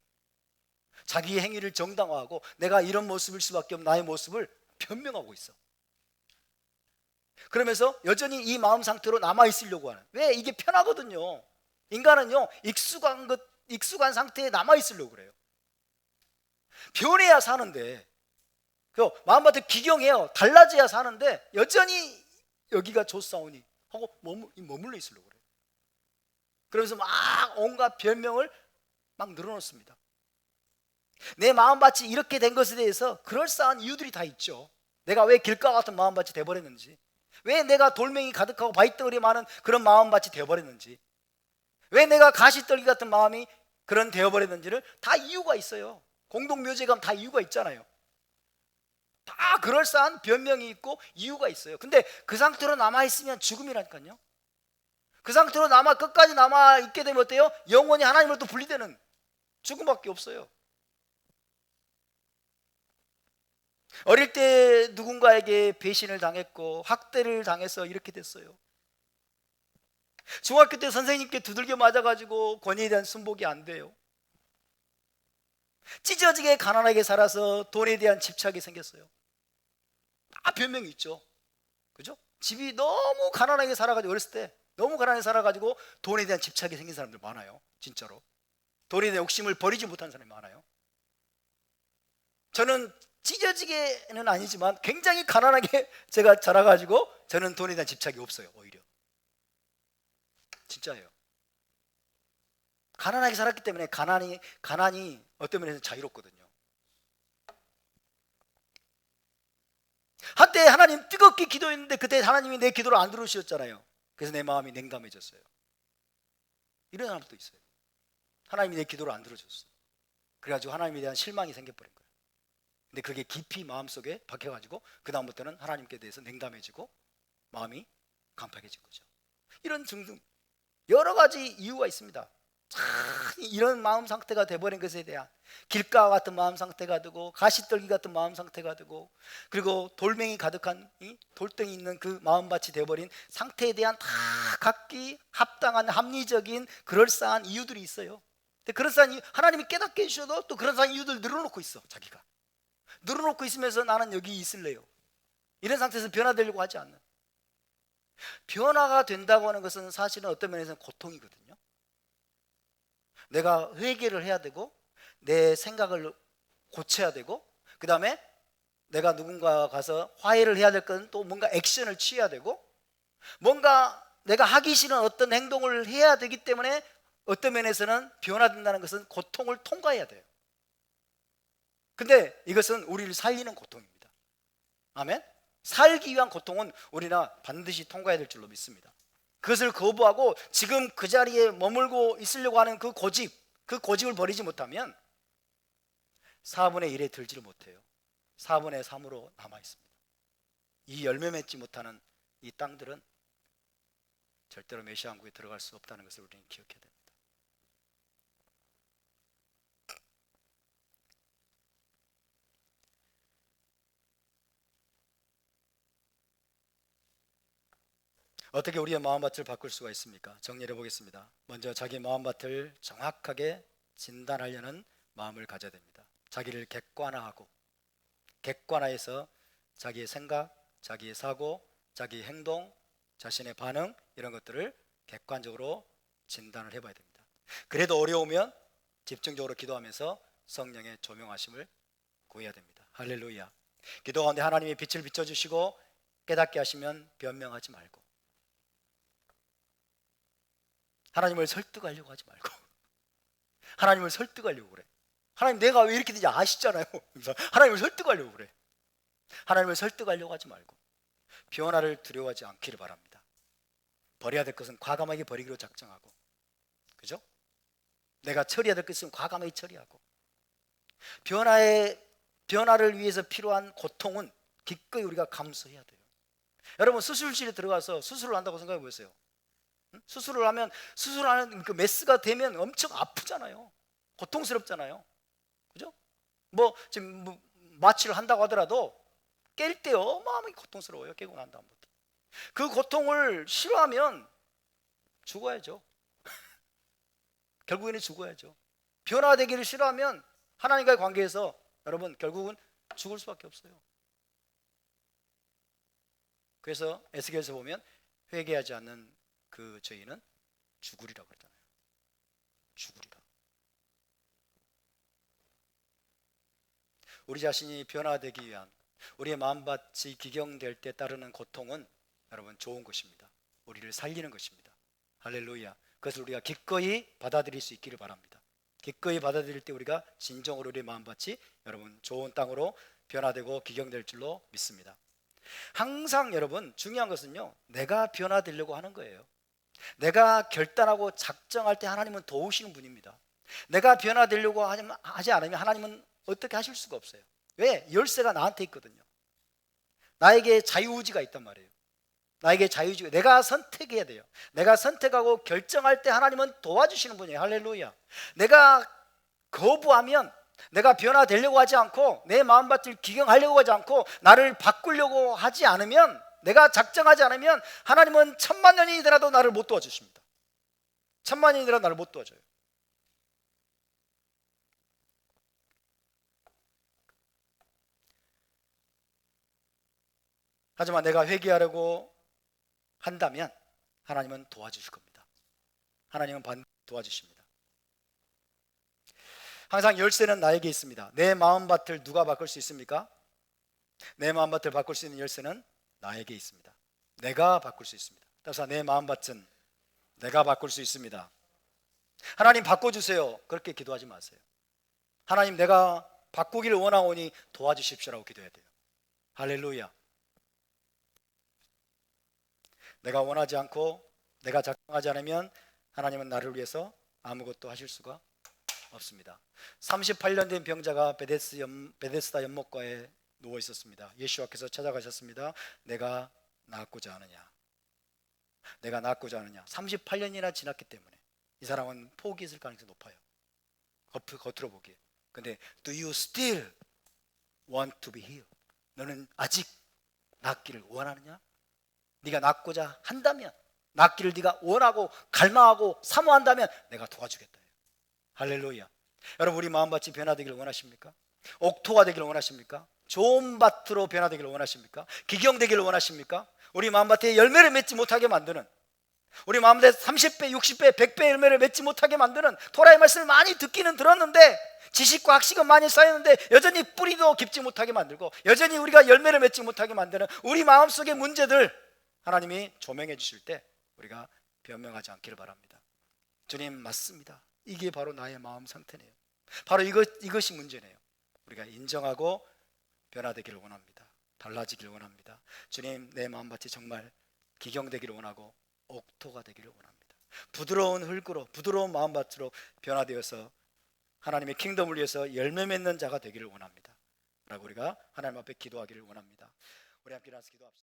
자기의 행위를 정당화하고 내가 이런 모습일 수밖에 없는 나의 모습을 변명하고 있어. 그러면서 여전히 이 마음 상태로 남아있으려고 하는, 왜? 이게 편하거든요. 인간은요, 익숙한 상태에 남아있으려고 그래요. 변해야 사는데, 마음밭에 기경해요. 달라져야 사는데 여전히 여기가 좋사오니 하고 머물러 있으려고 그래요. 그러면서 막 온갖 변명을 막 늘어놓습니다. 내 마음밭이 이렇게 된 것에 대해서 그럴싸한 이유들이 다 있죠. 내가 왜 길가 같은 마음밭이 되어버렸는지, 왜 내가 돌멩이 가득하고 바위덩어리 많은 그런 마음밭이 되어버렸는지, 왜 내가 가시떨기 같은 마음이 그런 되어버렸는지를 다 이유가 있어요. 공동묘제감 다 이유가 있잖아요. 다 그럴싸한 변명이 있고 이유가 있어요. 근데 그 상태로 남아있으면 죽음이라니까요. 그 상태로 끝까지 남아있게 되면 어때요? 영원히 하나님으로부터 분리되는 죽음밖에 없어요. 어릴 때 누군가에게 배신을 당했고 학대를 당해서 이렇게 됐어요. 중학교 때 선생님께 두들겨 맞아가지고 권위에 대한 순복이 안 돼요. 찢어지게 가난하게 살아서 돈에 대한 집착이 생겼어요. 다 변명이 있죠. 그죠? 집이 너무 가난하게 살아가지고, 어렸을 때 너무 가난하게 살아가지고 돈에 대한 집착이 생긴 사람들 많아요. 진짜로 돈에 대한 욕심을 버리지 못한 사람이 많아요. 저는 찢어지게는 아니지만 굉장히 가난하게 제가 자라가지고 저는 돈에 대한 집착이 없어요. 오히려 진짜예요. 가난하게 살았기 때문에 가난이 어떤 면에서 자유롭거든요. 한때 하나님 뜨겁게 기도했는데 그때 하나님이 내 기도를 안 들어주셨잖아요. 그래서 내 마음이 냉담해졌어요. 이런 사람도 있어요. 하나님이 내 기도를 안 들어줬어. 그래가지고 하나님에 대한 실망이 생겨버린 거예요. 근데 그게 깊이 마음속에 박혀가지고 그 다음부터는 하나님께 대해서 냉담해지고 마음이 강팍해진 거죠. 이런 등등 여러 가지 이유가 있습니다. 이런 마음 상태가 돼버린 것에 대한, 길가 같은 마음 상태가 되고 가시떨기 같은 마음 상태가 되고, 그리고 돌멩이 가득한 돌덩이 있는 그 마음밭이 돼버린 상태에 대한 다 각기 합당한 합리적인 그럴싸한 이유들이 있어요. 근데 그럴싸한 이유, 하나님이 깨닫게 해주셔도 또 그럴싸한 이유들 늘어놓고 있어. 자기가 늘어놓고 있으면서 나는 여기 있을래요. 이런 상태에서 변화되려고 하지 않는, 변화가 된다고 하는 것은 사실은 어떤 면에서는 고통이거든요. 내가 회개를 해야 되고 내 생각을 고쳐야 되고, 그 다음에 내가 누군가 가서 화해를 해야 될 건 또 뭔가 액션을 취해야 되고, 뭔가 내가 하기 싫은 어떤 행동을 해야 되기 때문에 어떤 면에서는 변화된다는 것은 고통을 통과해야 돼요. 근데 이것은 우리를 살리는 고통입니다. 아멘. 살기 위한 고통은 우리나 반드시 통과해야 될 줄로 믿습니다. 그것을 거부하고 지금 그 자리에 머물고 있으려고 하는 그 고집을 버리지 못하면 4분의 1에 들지를 못해요. 4분의 3으로 남아 있습니다. 이 열매 맺지 못하는 이 땅들은 절대로 메시아 왕국에 들어갈 수 없다는 것을 우리는 기억해야 됩니다. 어떻게 우리의 마음밭을 바꿀 수가 있습니까? 정리해 보겠습니다. 먼저 자기 마음밭을 정확하게 진단하려는 마음을 가져야 됩니다. 자기를 객관화해서 자기의 생각, 자기의 사고, 자기의 행동, 자신의 반응, 이런 것들을 객관적으로 진단을 해봐야 됩니다. 그래도 어려우면 집중적으로 기도하면서 성령의 조명하심을 구해야 됩니다. 할렐루야. 기도 가운데 하나님이 빛을 비춰주시고 깨닫게 하시면 변명하지 말고, 하나님을 설득하려고 하지 말고, 하나님을 설득하려고 그래. 하나님 내가 왜 이렇게 되지 아시잖아요. 하나님을 설득하려고 그래. 하나님을 설득하려고 하지 말고 변화를 두려워하지 않기를 바랍니다. 버려야 될 것은 과감하게 버리기로 작정하고, 그죠? 내가 처리해야 될 것은 과감하게 처리하고, 변화를 위해서 필요한 고통은 기꺼이 우리가 감수해야 돼요. 여러분 수술실에 들어가서 수술을 한다고 생각해 보세요. 수술하는 그 메스가 되면 엄청 아프잖아요. 고통스럽잖아요. 그죠? 지금 마취를 한다고 하더라도 깰 때 어마어마하게 고통스러워요. 깨고 난 다음부터. 그 고통을 싫어하면 죽어야죠. 결국에는 죽어야죠. 변화되기를 싫어하면 하나님과의 관계에서 여러분 결국은 죽을 수밖에 없어요. 그래서 에스겔에서 보면 회개하지 않는 그 죄인은 죽으리라고 그러잖아요. 죽으리라. 우리 자신이 변화되기 위한, 우리의 마음밭이 기경될 때 따르는 고통은 여러분 좋은 것입니다. 우리를 살리는 것입니다. 할렐루야. 그것을 우리가 기꺼이 받아들일 수 있기를 바랍니다. 기꺼이 받아들일 때 우리가 진정으로 우리의 마음밭이 여러분 좋은 땅으로 변화되고 기경될 줄로 믿습니다. 항상 여러분 중요한 것은요, 내가 변화되려고 하는 거예요. 내가 결단하고 작정할 때 하나님은 도우시는 분입니다. 내가 변화되려고 하지 않으면 하나님은 어떻게 하실 수가 없어요. 왜? 열쇠가 나한테 있거든요. 나에게 자유의지가 있단 말이에요. 나에게 자유의지가, 내가 선택해야 돼요. 내가 선택하고 결정할 때 하나님은 도와주시는 분이에요. 할렐루야. 내가 거부하면, 내가 변화되려고 하지 않고 내 마음밭을 기경하려고 하지 않고 나를 바꾸려고 하지 않으면, 내가 작정하지 않으면 하나님은 10,000,000년이더라도 나를 못 도와주십니다. 10,000,000년이더라도 나를 못 도와줘요. 하지만 내가 회개하려고 한다면 하나님은 도와주실 겁니다. 하나님은 반드시 도와주십니다. 항상 열쇠는 나에게 있습니다. 내 마음밭을 누가 바꿀 수 있습니까? 내 마음밭을 바꿀 수 있는 열쇠는 나에게 있습니다. 내가 바꿀 수 있습니다. 따라서 내 마음밭은 내가 바꿀 수 있습니다. 하나님 바꿔주세요. 그렇게 기도하지 마세요. 하나님 내가 바꾸기를 원하오니 도와주십시오라고 기도해야 돼요. 할렐루야. 내가 원하지 않고 내가 작정하지 않으면 하나님은 나를 위해서 아무것도 하실 수가 없습니다. 38년 된 병자가 베데스다 연못가에 누워 있었습니다. 예수와께서 찾아가셨습니다. 내가 낫고자 하느냐? 내가 낫고자 하느냐? 38년이나 지났기 때문에 이 사람은 포기했을 가능성이 높아요. 겉으로 보기에. 근데 do you still want to be healed? 너는 아직 낫기를 원하느냐? 네가 낫고자 한다면, 낫기를 네가 원하고 갈망하고 사모한다면 내가 도와주겠다. 할렐루야. 여러분 우리 마음밭이 변화되기를 원하십니까? 옥토가 되기를 원하십니까? 좋은 밭으로 변화되기를 원하십니까? 기경되기를 원하십니까? 우리 마음밭에 열매를 맺지 못하게 만드는, 우리 마음밭에 30배, 60배, 100배 열매를 맺지 못하게 만드는 토라의 말씀을 많이 듣기는 들었는데 지식과 학식은 많이 쌓였는데 여전히 뿌리도 깊지 못하게 만들고 여전히 우리가 열매를 맺지 못하게 만드는 우리 마음속의 문제들 하나님이 조명해 주실 때 우리가 변명하지 않기를 바랍니다. 주님, 맞습니다. 이게 바로 나의 마음 상태네요. 바로 이것이 문제네요. 우리가 인정하고 변화되기를 원합니다. 달라지기를 원합니다. 주님, 내 마음밭이 정말 기경되기를 원하고 옥토가 되기를 원합니다. 부드러운 흙으로, 부드러운 마음밭으로 변화되어서 하나님의 킹덤을 위해서 열매 맺는 자가 되기를 원합니다 라고 우리가 하나님 앞에 기도하기를 원합니다. 우리 함께 일어나서 기도합시다.